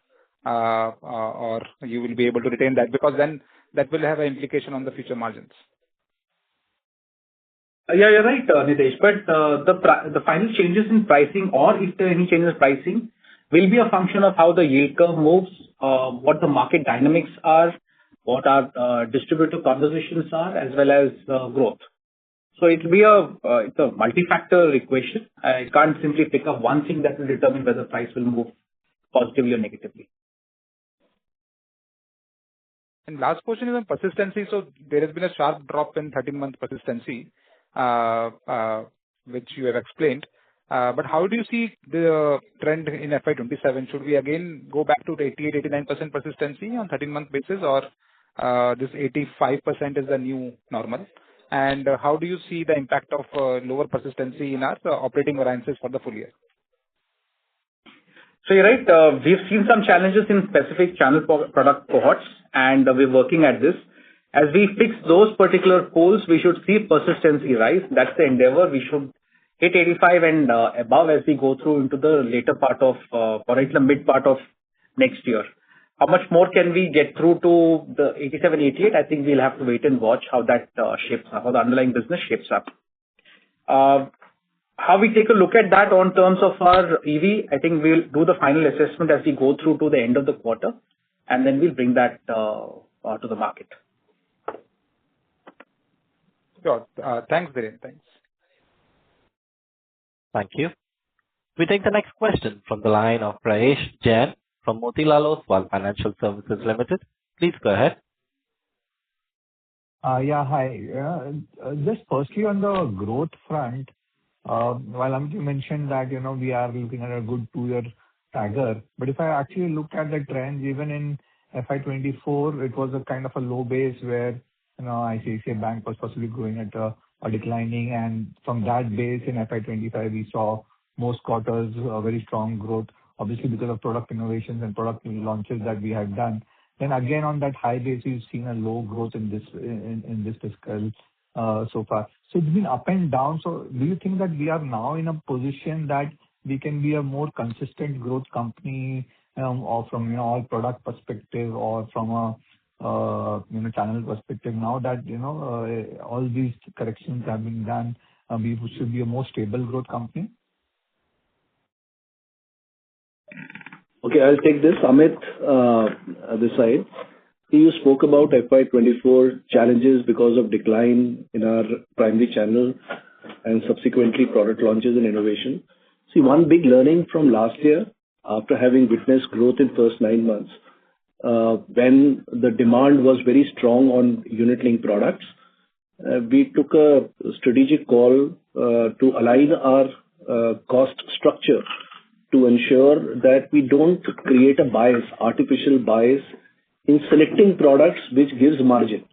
or you will be able to retain that, because then that will have an implication on the future margins? Yeah, you're right, Nidesh. But the final changes in pricing, or if there are any changes in pricing, will be a function of how the yield curve moves, what the market dynamics are, what our distributor conversations are, as well as growth. So it will be it's a multi-factor equation. I can't simply pick up one thing that will determine whether price will move positively or negatively. And last question is on persistency. So there has been a sharp drop in 13-month persistency, which you have explained. But how do you see the trend in FY27? Should we again go back to the 88-89% persistency on 13-month basis, or this 85% is the new normal? And how do you see the impact of lower persistency in our operating variances for the full year? So you're right. We've seen some challenges in specific channel product cohorts, and we're working at this. As we fix those particular poles, we should see persistency rise. That's the endeavor. We should hit 85 and above as we go through into the later part of, or into the mid part of next year. How much more can we get through to the 87, 88? I think we'll have to wait and watch how that shapes up, how the underlying business shapes up. How we take a look at that on terms of our EV, I think we'll do the final assessment as we go through to the end of the quarter, and then we'll bring that to the market. Sure. Thanks, Dhiren. Thanks. Thank you. We take the next question from the line of Prayesh Jain from Motilal Oswal Financial Services Limited. Please go ahead. Yeah, hi. Just firstly on the growth front, while Amit, you mentioned that, we are looking at a good 2-year stagger, but if I actually look at the trends, even in FY24, it was a kind of a low base where, ICICI Bank was possibly growing at a declining, and from that base in FY25, we saw most quarters very strong growth, obviously because of product innovations and product launches that we had done. Then again, on that high base, we've seen a low growth in this fiscal so far. So it's been up and down. So do you think that we are now in a position that we can be a more consistent growth company, or from all product perspective or from a channel perspective, now that all these corrections have been done, we should be a more stable growth company? Okay, I'll take this. Amit, this side. You spoke about FY24 challenges because of decline in our primary channel and subsequently product launches and innovation. See, one big learning from last year, after having witnessed growth in first 9 months, when the demand was very strong on unit-linked products, we took a strategic call to align our cost structure to ensure that we don't create a bias, artificial bias in selecting products which gives margin.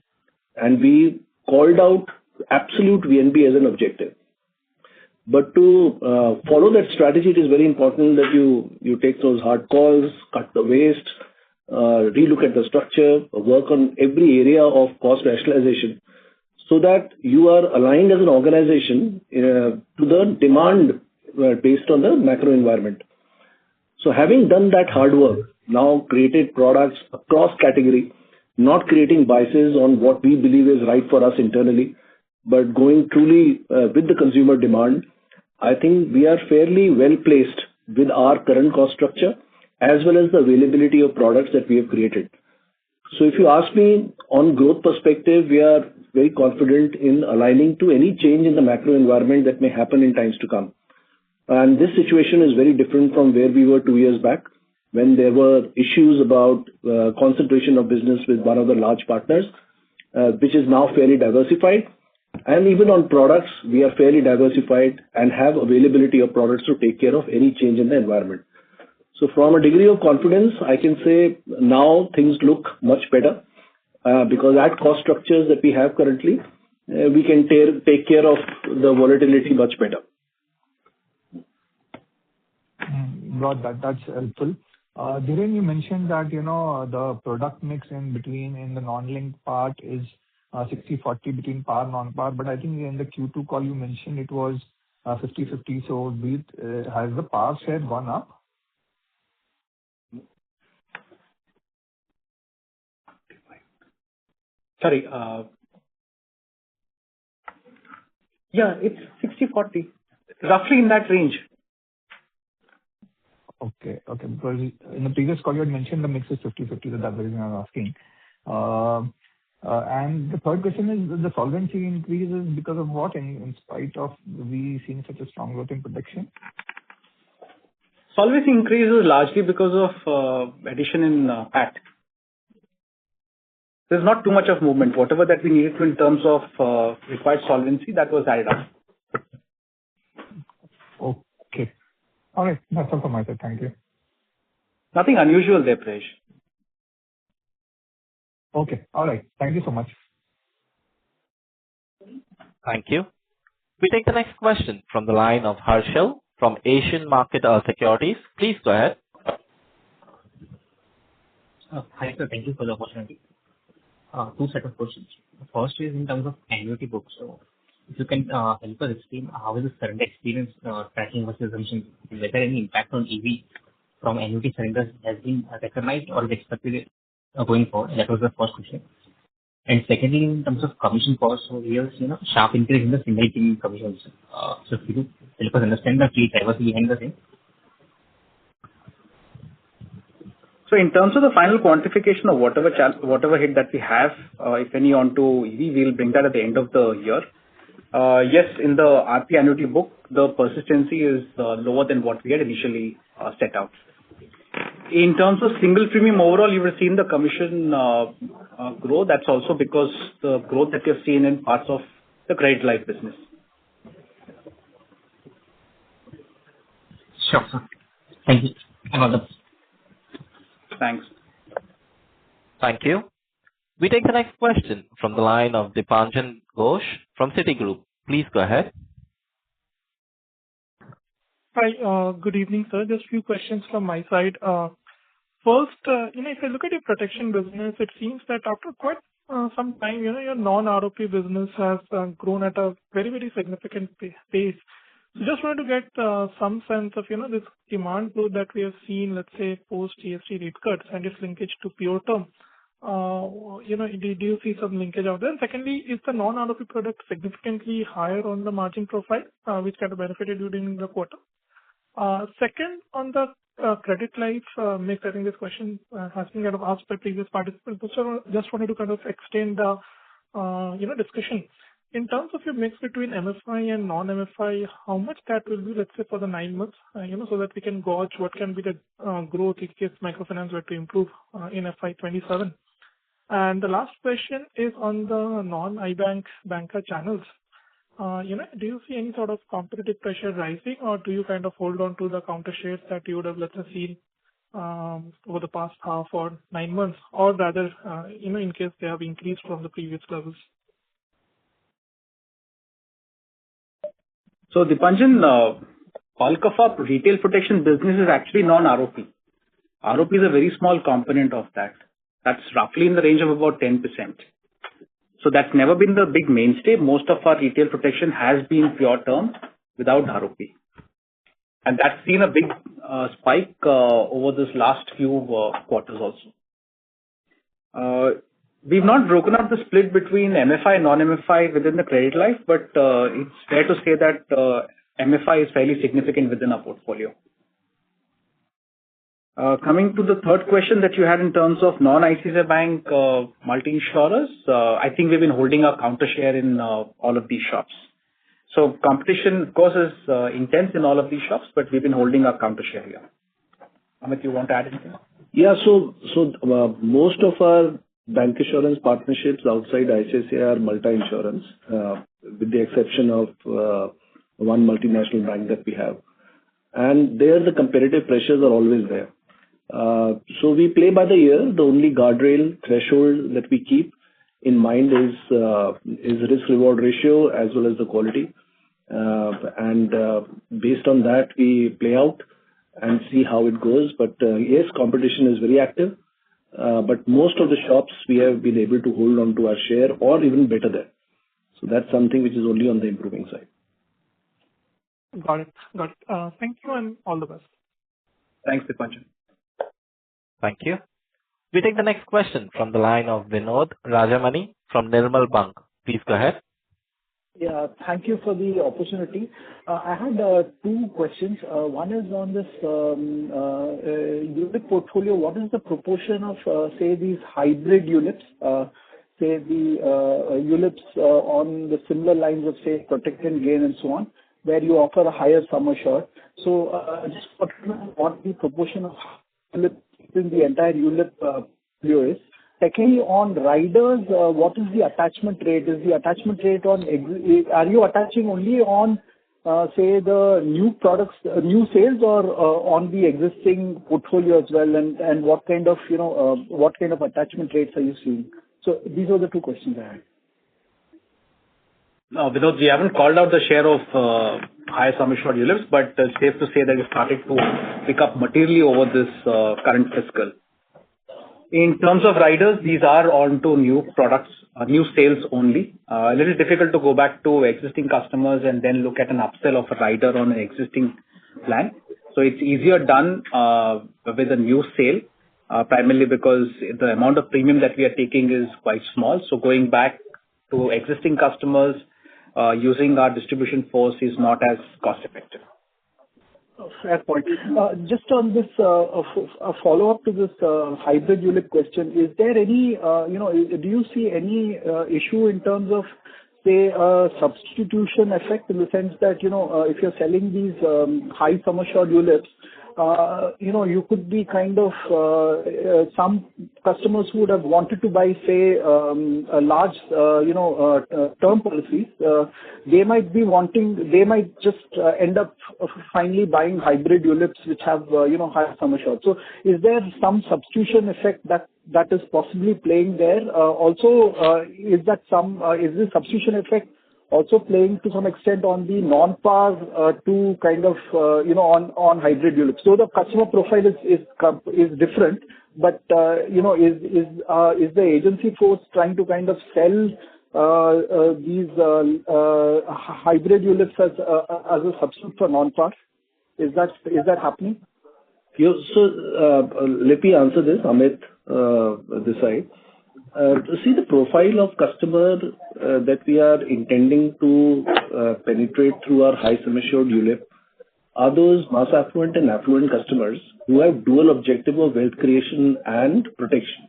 And we called out absolute VNB as an objective. But to follow that strategy, it is very important that you take those hard calls, cut the waste, relook at the structure, work on every area of cost rationalization, so that you are aligned as an organization to the demand based on the macro environment. So having done that hard work, now created products across category, not creating biases on what we believe is right for us internally, but going truly with the consumer demand, I think we are fairly well placed with our current cost structure as well as the availability of products that we have created. So if you ask me on growth perspective, we are very confident in aligning to any change in the macro environment that may happen in times to come. And this situation is very different from where we were 2 years back, when there were issues about concentration of business with one of the large partners, which is now fairly diversified. And even on products, we are fairly diversified and have availability of products to take care of any change in the environment. So from a degree of confidence, I can say now things look much better because at cost structures that we have currently, we can take care of the volatility much better. Got that. That's helpful. Dhiren, you mentioned that, the product mix in between in the non-linked part is 60-40 between par and non-par, but I think in the Q2 call you mentioned it was 50-50. So has the par share gone up? Sorry. Yeah, it's 60-40. Roughly in that range. Okay. Because in the previous call you had mentioned the mix is 50-50, so that's the reason I'm asking. And the third question is, the solvency increases because of what, in spite of we seeing such a strong growth in protection? Solvency increases largely because of addition in PAT. There's not too much of movement. Whatever that we needed to in terms of required solvency, that was added up. Okay. All right. That's all from my side. Thank you. Nothing unusual there, Prayesh. Okay. All right. Thank you so much. Thank you. We take the next question from the line of Harshal from Asian Market Securities. Please go ahead. Hi, sir. Thank you for the opportunity. Two set of questions. First is in terms of annuity books. So if you can help us explain how is the surrender experience tracking versus assumptions, whether any impact on EV from annuity surrenders has been recognized or is expected going forward. That was the first question. And secondly, in terms of commission costs, so we have seen a sharp increase in the single premium commissions. So if you could help us understand the key drivers behind the same. So in terms of the final quantification of whatever hit that we have, if any, onto EV, we'll bring that at the end of the year. Yes, in the RP annuity book, the persistency is lower than what we had initially set out. In terms of single premium overall, you will see in the commission grow. That's also because the growth that you've seen in parts of the credit life business. Sure, sir. Thank you. And all the best. Thanks. Thank you. We take the next question from the line of Dipanjan Ghosh from Citigroup. Please go ahead. Hi, good evening, sir. Just a few questions from my side. First, if I look at your protection business, it seems that after quite some time, your non-ROP business has grown at a very, very significant pace. So just wanted to get some sense of, this demand growth that we have seen, let's say, post GST rate cuts and its linkage to pure term. Do you see some linkage out there? And secondly, is the non-ROP product significantly higher on the margin profile, which kind of benefited you during the quarter? Second, on the credit life mix, I think this question has been kind of asked by previous participants. So just wanted to kind of extend the discussion. In terms of your mix between MFI and non-MFI, how much that will be, let's say, for the 9 months, so that we can gauge what can be the growth in case microfinance were to improve in FY27. And the last question is on the non-iBank banker channels. Do you see any sort of competitive pressure rising, or do you kind of hold on to the counter shares that you would have, let's say, seen over the past half or 9 months, or rather, in case they have increased from the previous levels? So Dipanjan, bulk of our retail protection business is actually non-ROP. ROP is a very small component of that. That's roughly in the range of about 10%. So that's never been the big mainstay. Most of our retail protection has been pure term without ROP. And that's seen a big spike over this last few quarters also. We've not broken up the split between MFI and non-MFI within the credit life, but it's fair to say that MFI is fairly significant within our portfolio. Coming to the third question that you had in terms of non-ICICI Bank multi-insurers, I think we've been holding our counter share in all of these shops. So competition, of course, is intense in all of these shops, but we've been holding our counter share here. Amit, you want to add anything? Yeah, so most of our bank insurance partnerships outside ICICI are multi-insurance, with the exception of one multinational bank that we have. And there the competitive pressures are always there. So we play by the ear. The only guardrail threshold that we keep in mind is risk-reward ratio as well as the quality. And based on that, we play out and see how it goes. But yes, competition is very active. But most of the shops we have been able to hold on to our share or even better there. So that's something which is only on the improving side. Got it. Thank you and all the best. Thanks, Dipanjan. Thank you. We take the next question from the line of Vinod Rajamani from Nirmal Bang. Please go ahead. Yeah, thank you for the opportunity. I had two questions. One is on this unit portfolio. What is the proportion of, say, these hybrid units, say the units on the similar lines of, say, protect and gain and so on, where you offer a higher sum assured? So just what the proportion of units in the entire unit portfolio is. Secondly, on riders, what is the attachment rate? Is the attachment rate on are you attaching only on, say, the new products, new sales or on the existing portfolio as well? And what kind of, what kind of attachment rates are you seeing? So these are the two questions I had. No, Vinod, we haven't called out the share of higher sum assured ULIPs, but it's safe to say that we started to pick up materially over this current fiscal. In terms of riders, these are onto new products, new sales only. A little difficult to go back to existing customers and then look at an upsell of a rider on an existing plan. So it's easier done with a new sale, primarily because the amount of premium that we are taking is quite small. So going back to existing customers using our distribution force is not as cost effective. Fair point. Just on this, a follow-up to this hybrid ULIP question, is there any, do you see any issue in terms of, say, substitution effect, in the sense that, if you're selling these high sum assured ULIPs, you could be kind of some customers who would have wanted to buy, say, a large, term policies. They might just end up finally buying hybrid ULIPs which have, higher sum assured. So is there some substitution effect that is possibly playing there? Also, is this substitution effect also playing to some extent on the non-par to kind of, on hybrid ULIPs? So the customer profile is different, but, is the agency force trying to kind of sell these hybrid ULIPs as a substitute for non-par? Is that happening? So let me answer this, Amit, this side. See, the profile of customer that we are intending to penetrate through our high sum assured ULIP are those mass affluent and affluent customers who have dual objective of wealth creation and protection.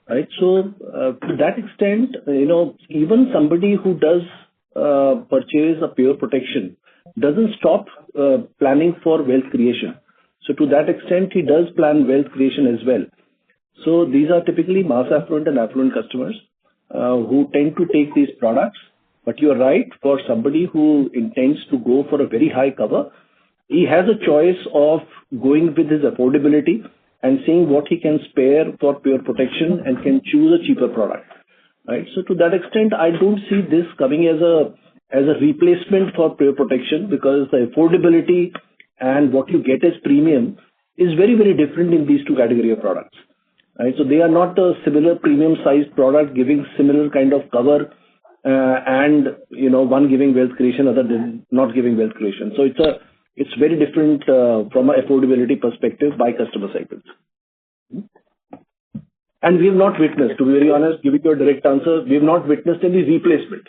Right? So to that extent, even somebody who does purchase a pure protection doesn't stop planning for wealth creation. So to that extent, he does plan wealth creation as well. So these are typically mass affluent and affluent customers who tend to take these products. But you're right, for somebody who intends to go for a very high cover, he has a choice of going with his affordability and seeing what he can spare for pure protection and can choose a cheaper product. Right. So to that extent, I don't see this coming as a replacement for pure protection, because the affordability and what you get as premium is very, very different in these two category of products. Right? So they are not a similar premium sized product giving similar kind of cover and one giving wealth creation, other than not giving wealth creation. So it's very different from an affordability perspective by customer segments. And we have not witnessed, to be very honest, giving you a direct answer, we have not witnessed any replacement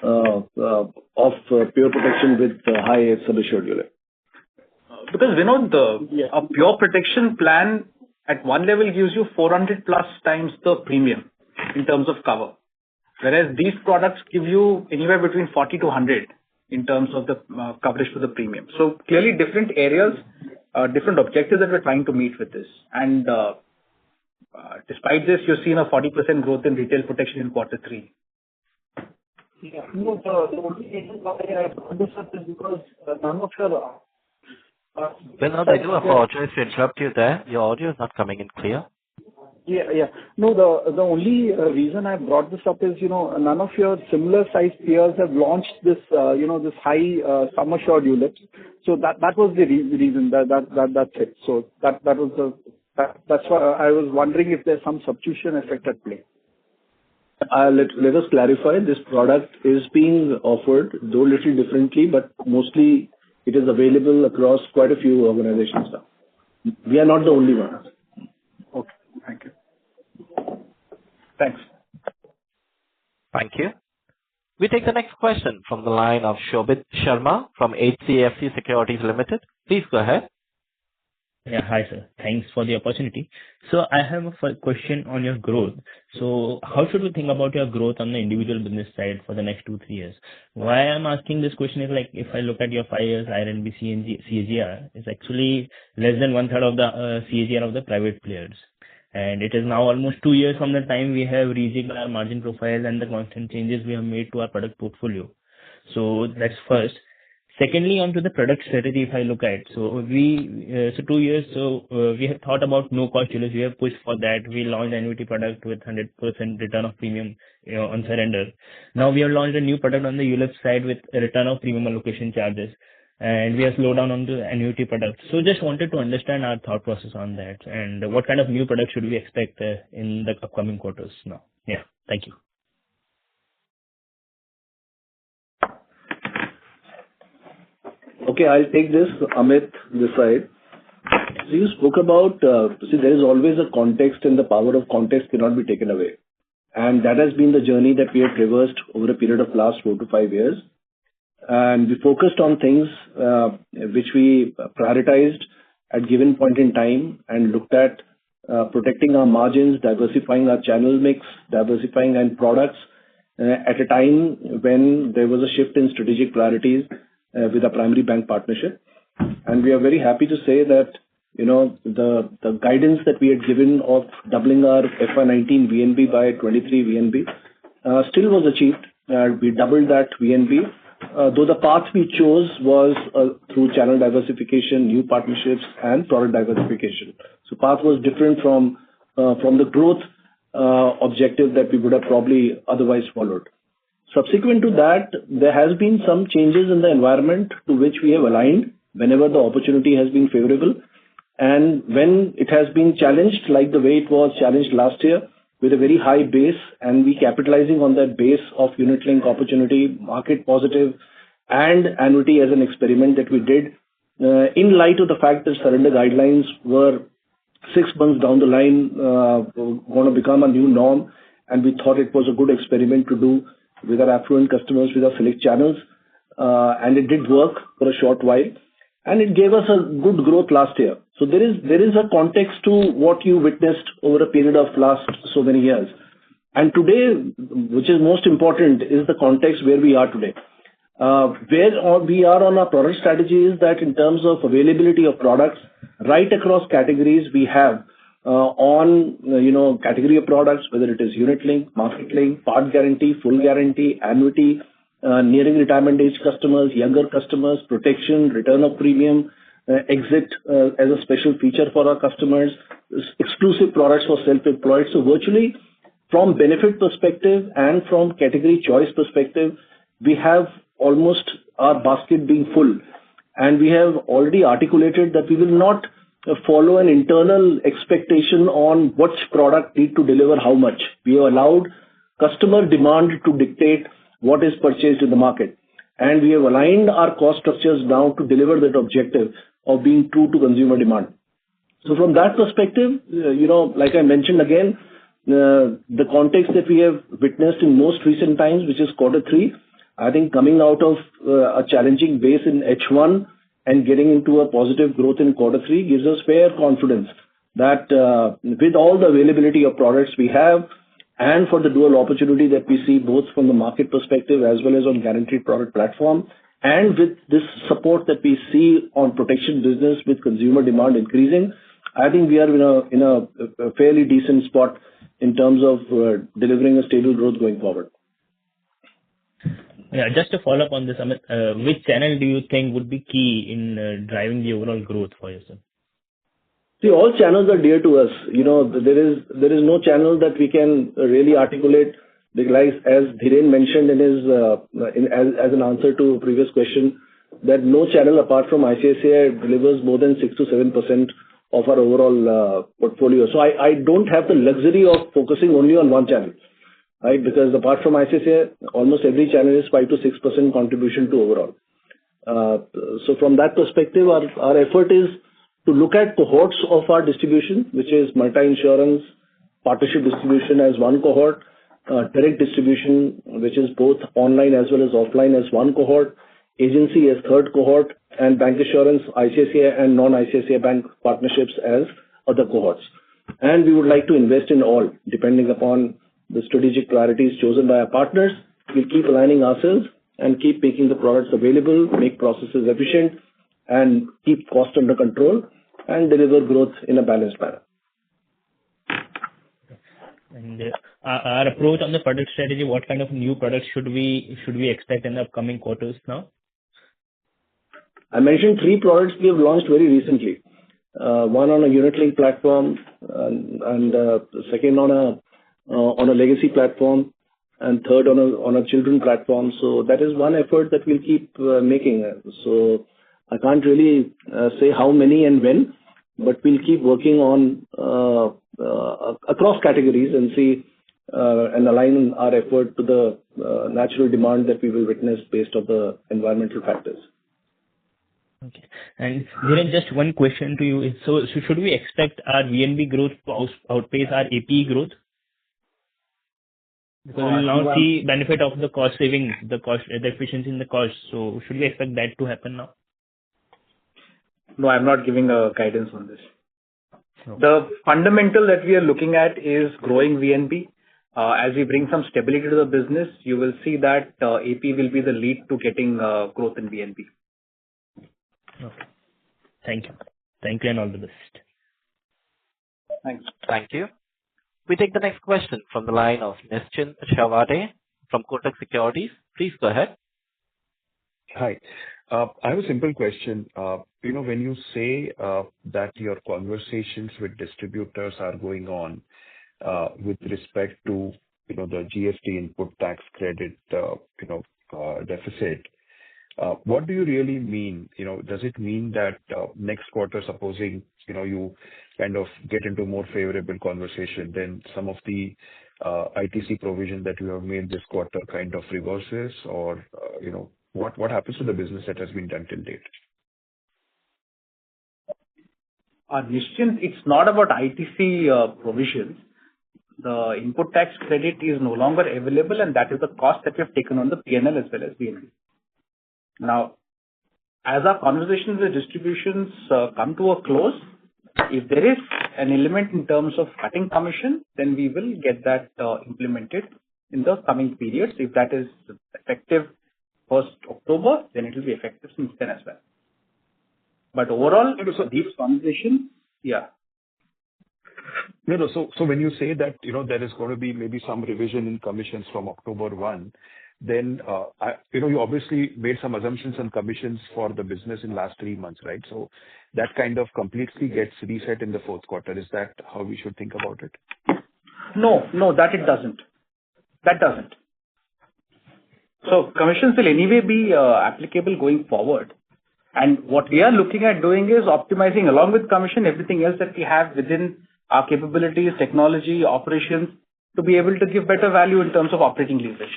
of pure protection with high sum assured ULIP. Because a pure protection plan at one level gives you 400 plus times the premium in terms of cover, whereas these products give you anywhere between 40 to 100 in terms of the coverage for the premium. So clearly different areas, different objectives that we're trying to meet with this. And despite this, you've seen a 40% growth in retail protection in Q3. Yeah. No, the only reason why I brought this up is because none of your Vinod, I do apologize to interrupt you there. Your audio is not coming in clear. Yeah. No, the only reason I brought this up is, none of your similar sized peers have launched this, this high sum assured ULIPs. So that was the reason. That's it. So that's why I was wondering if there's some substitution effect at play. Let us clarify. This product is being offered, though little differently, but mostly it is available across quite a few organizations now. We are not the only ones. Okay. Thank you. Thanks. Thank you. We take the next question from the line of Shobhit Sharma from HDFC Securities Limited. Please go ahead. Yeah, hi sir. Thanks for the opportunity. So I have a question on your growth. So how should we think about your growth on the individual business side for the next 2-3 years? Why I'm asking this question is, like, if I look at your 5 years IRNB CAGR, it's actually less than 1/3 of the CAGR of the private players. And it is now almost 2 years from the time we have rejigged our margin profile and the constant changes we have made to our product portfolio. So that's first. Secondly, onto the product strategy, if I look at, so 2 years, we have thought about no cost units. We have pushed for that. We launched annuity product with 100% return of premium on surrender. Now we have launched a new product on the ULIP side with a return of premium allocation charges, and we have slowed down on the annuity product. So just wanted to understand our thought process on that and what kind of new products should we expect in the upcoming quarters now. Yeah, thank you. Okay, I'll take this, Amit, this side. So you spoke about, there is always a context, and the power of context cannot be taken away. And that has been the journey that we have traversed over a period of last 4 to 5 years. And we focused on things which we prioritized at given point in time and looked at protecting our margins, diversifying our channel mix, diversifying our products at a time when there was a shift in strategic priorities with a primary bank partnership. And we are very happy to say that, the guidance that we had given of doubling our FY19 VNB by 23 VNB still was achieved. We doubled that VNB, though the path we chose was through channel diversification, new partnerships, and product diversification. So path was different from the growth objective that we would have probably otherwise followed. Subsequent to that, there has been some changes in the environment to which we have aligned whenever the opportunity has been favorable. And when it has been challenged, like the way it was challenged last year, with a very high base, and we capitalizing on that base of unit-linked opportunity, market positive, and annuity as an experiment that we did, in light of the fact that surrender guidelines were 6 months down the line going to become a new norm, and we thought it was a good experiment to do with our affluent customers, with our select channels, and it did work for a short while, and it gave us a good growth last year. So there is a context to what you witnessed over a period of last so many years. And today, which is most important, is the context where we are today. Where we are on our product strategy is that in terms of availability of products, right across categories we have category of products, whether it is unit link, market link, part guarantee, full guarantee, annuity, nearing retirement age customers, younger customers, protection, return of premium, exit as a special feature for our customers, exclusive products for self-employed. So virtually from benefit perspective and from category choice perspective, we have almost our basket being full. And we have already articulated that we will not follow an internal expectation on which product need to deliver how much. We have allowed customer demand to dictate what is purchased in the market. And we have aligned our cost structures now to deliver that objective of being true to consumer demand. So from that perspective, like I mentioned again, the context that we have witnessed in most recent times, which is Q3, I think coming out of a challenging base in H1 and getting into a positive growth in Q3 gives us fair confidence that with all the availability of products we have and for the dual opportunity that we see both from the market perspective as well as on guaranteed product platform, and with this support that we see on protection business with consumer demand increasing, I think we are in a fairly decent spot in terms of delivering a stable growth going forward. Yeah, just to follow up on this, Amit, which channel do you think would be key in driving the overall growth for yourself? See, all channels are dear to us. There is no channel that we can really articulate. Like as Dhiren mentioned in his as an answer to a previous question, that no channel apart from ICICI delivers more than 6 to 7% of our overall portfolio. So I don't have the luxury of focusing only on one channel, right? Because apart from ICICI, almost every channel is 5 to 6% contribution to overall. So from that perspective, our effort is to look at cohorts of our distribution, which is multi-insurance, partnership distribution as one cohort, direct distribution, which is both online as well as offline as one cohort, agency as third cohort, and bank assurance, ICICI and non-ICICI bank partnerships as other cohorts. And we would like to invest in all, depending upon the strategic priorities chosen by our partners. We'll keep aligning ourselves and keep making the products available, make processes efficient, and keep cost under control and deliver growth in a balanced manner. And our approach on the product strategy, what kind of new products should we expect in the upcoming quarters now? I mentioned 3 products we have launched very recently. One on a unit-linked platform, and second on a legacy platform, and third on a children platform. So that is one effort that we'll keep making. So I can't really say how many and when, but we'll keep working on across categories and see and align our effort to the natural demand that we will witness based on the environmental factors. Okay. And Dhiren, just one question to you is, so should we expect our VNB growth to outpace our APE growth? Because we will now see benefit of the cost saving, the efficiency in the cost. So should we expect that to happen now? No, I'm not giving a guidance on this. Okay. The fundamental that we are looking at is growing VNB. As we bring some stability to the business, you will see that AP will be the lead to getting growth in VNB. Okay. Thank you. Thank you and all the best. Thanks. Thank you. We take the next question from the line of Nischint Chawathe from Kotak Securities. Please go ahead. Hi. I have a simple question. When you say that your conversations with distributors are going on with respect to the GST input tax credit deficit, what do you really mean? Does it mean that next quarter, supposing you kind of get into more favorable conversation, then some of the ITC provision that you have made this quarter kind of reverses, or what happens to the business that has been done till date? Nischint, it's not about ITC provisions. The input tax credit is no longer available, and that is the cost that we have taken on the P&L as well as VNB. Now, as our conversations with distributions come to a close, if there is an element in terms of cutting commission, then we will get that implemented in the coming periods. If that is effective 1st October, then it will be effective since then as well. But overall, these conversations, yeah. No. So when you say that there is going to be maybe some revision in commissions from October 1, then you obviously made some assumptions on commissions for the business in last 3 months, right? So that kind of completely gets reset in the fourth quarter. Is that how we should think about it? No, that it doesn't. That doesn't. So commissions will anyway be applicable going forward. And what we are looking at doing is optimizing along with commission everything else that we have within our capabilities, technology, operations, to be able to give better value in terms of operating leverage.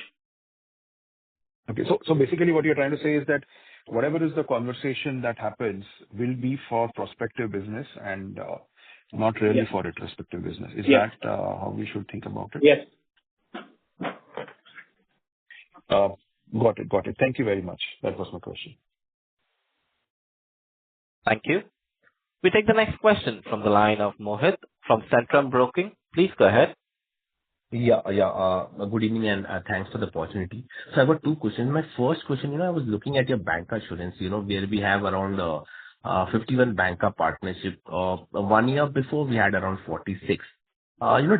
Okay. So basically what you're trying to say is that whatever is the conversation that happens will be for prospective business and not really for retrospective business. Is that how we should think about it? Yes. Got it. Thank you very much. That was my question. Thank you. We take the next question from the line of Mohit from Centrum Broking. Please go ahead. Yeah. Good evening and thanks for the opportunity. So I've got 2 questions. My first question, I was looking at your bancassurance, where we have around 51 banca partnership. 1 year before we had around 46.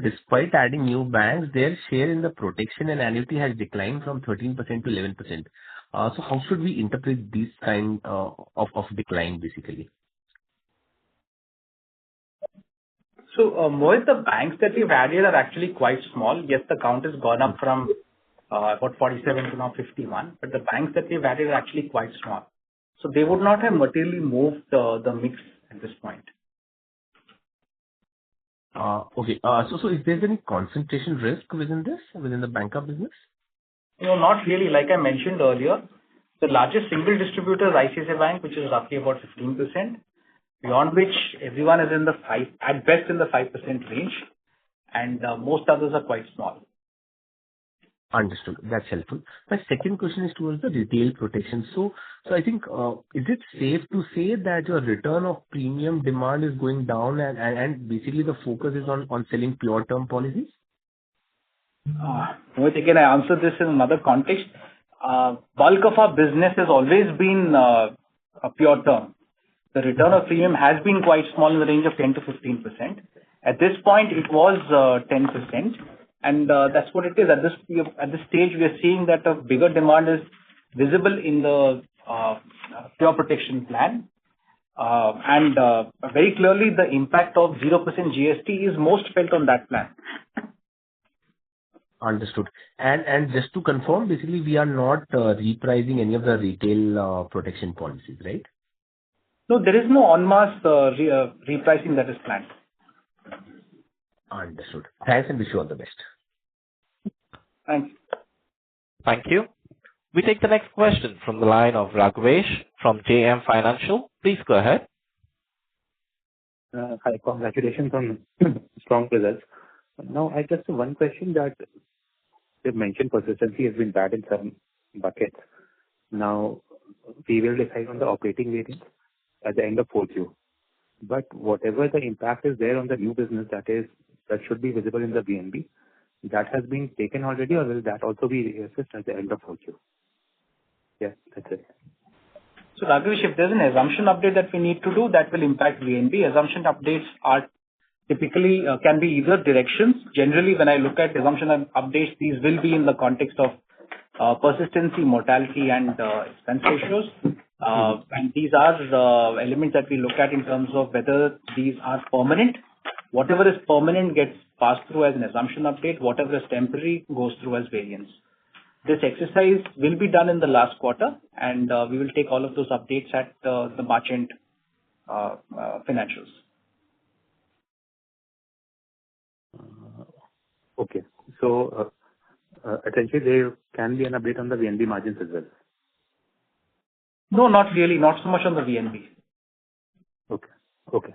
Despite adding new banks, their share in the protection and annuity has declined from 13% to 11%. So how should we interpret this kind of decline basically? So, Mohit, the banks that we've added are actually quite small. Yes, the count has gone up from about 47 to now 51, but the banks that we've added are actually quite small. So they would not have materially moved the mix at this point. Okay. So is there any concentration risk within the banca business? No, not really. Like I mentioned earlier, the largest single distributor is ICICI Bank, which is roughly about 15%. Beyond which, everyone is at best in the 5% range, and most others are quite small. Understood. That's helpful. My second question is towards the retail protection. So I think, is it safe to say that your return of premium demand is going down and basically the focus is on selling pure term policies? Mohit, again, I answered this in another context. Bulk of our business has always been a pure term. The return of premium has been quite small in the range of 10 to 15%. At this point, it was 10%. and that's what it is. At this stage, we are seeing that a bigger demand is visible in the pure protection plan. And very clearly, the impact of 0% GST is most felt on that plan. Understood. And just to confirm, basically, we are not repricing any of the retail protection policies, right? No, there is no en masse repricing that is planned. Understood. Thanks, and wish you all the best. Thanks. Thank you. We take the next question from the line of Raghavesh from JM Financial. Please go ahead. Hi, congratulations on strong results. Now, I just have one question that you mentioned persistency has been bad in some buckets. Now, we will decide on the operating variance at the end of 4Q. But whatever the impact is there on the new business that should be visible in the VNB, that has been taken already, or will that also be reassessed at the end of 4Q? Yeah, that's it. So, Raghavesh, if there's an assumption update that we need to do, that will impact VNB. Assumption updates are typically can be either directions. Generally, when I look at assumption updates, these will be in the context of persistency, mortality, and expense ratios. And these are elements that we look at in terms of whether these are permanent. Whatever is permanent gets passed through as an assumption update. Whatever is temporary goes through as variance. This exercise will be done in the last quarter, and we will take all of those updates at the March end financials. Okay. So, essentially, there can be an update on the VNB margins as well. No, not really. Not so much on the VNB. Okay.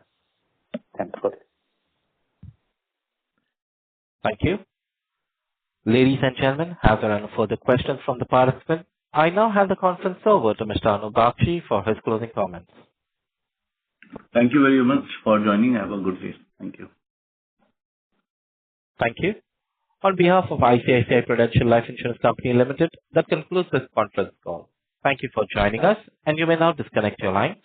Thanks. Got it. Thank you. Ladies and gentlemen, as there are no further questions from the participant, I now hand the conference over to Mr. Anup Bagchi for his closing comments. Thank you very much for joining. Have a good day. Thank you. Thank you. On behalf of ICICI Prudential Life Insurance Company Limited, that concludes this conference call. Thank you for joining us, and you may now disconnect your lines.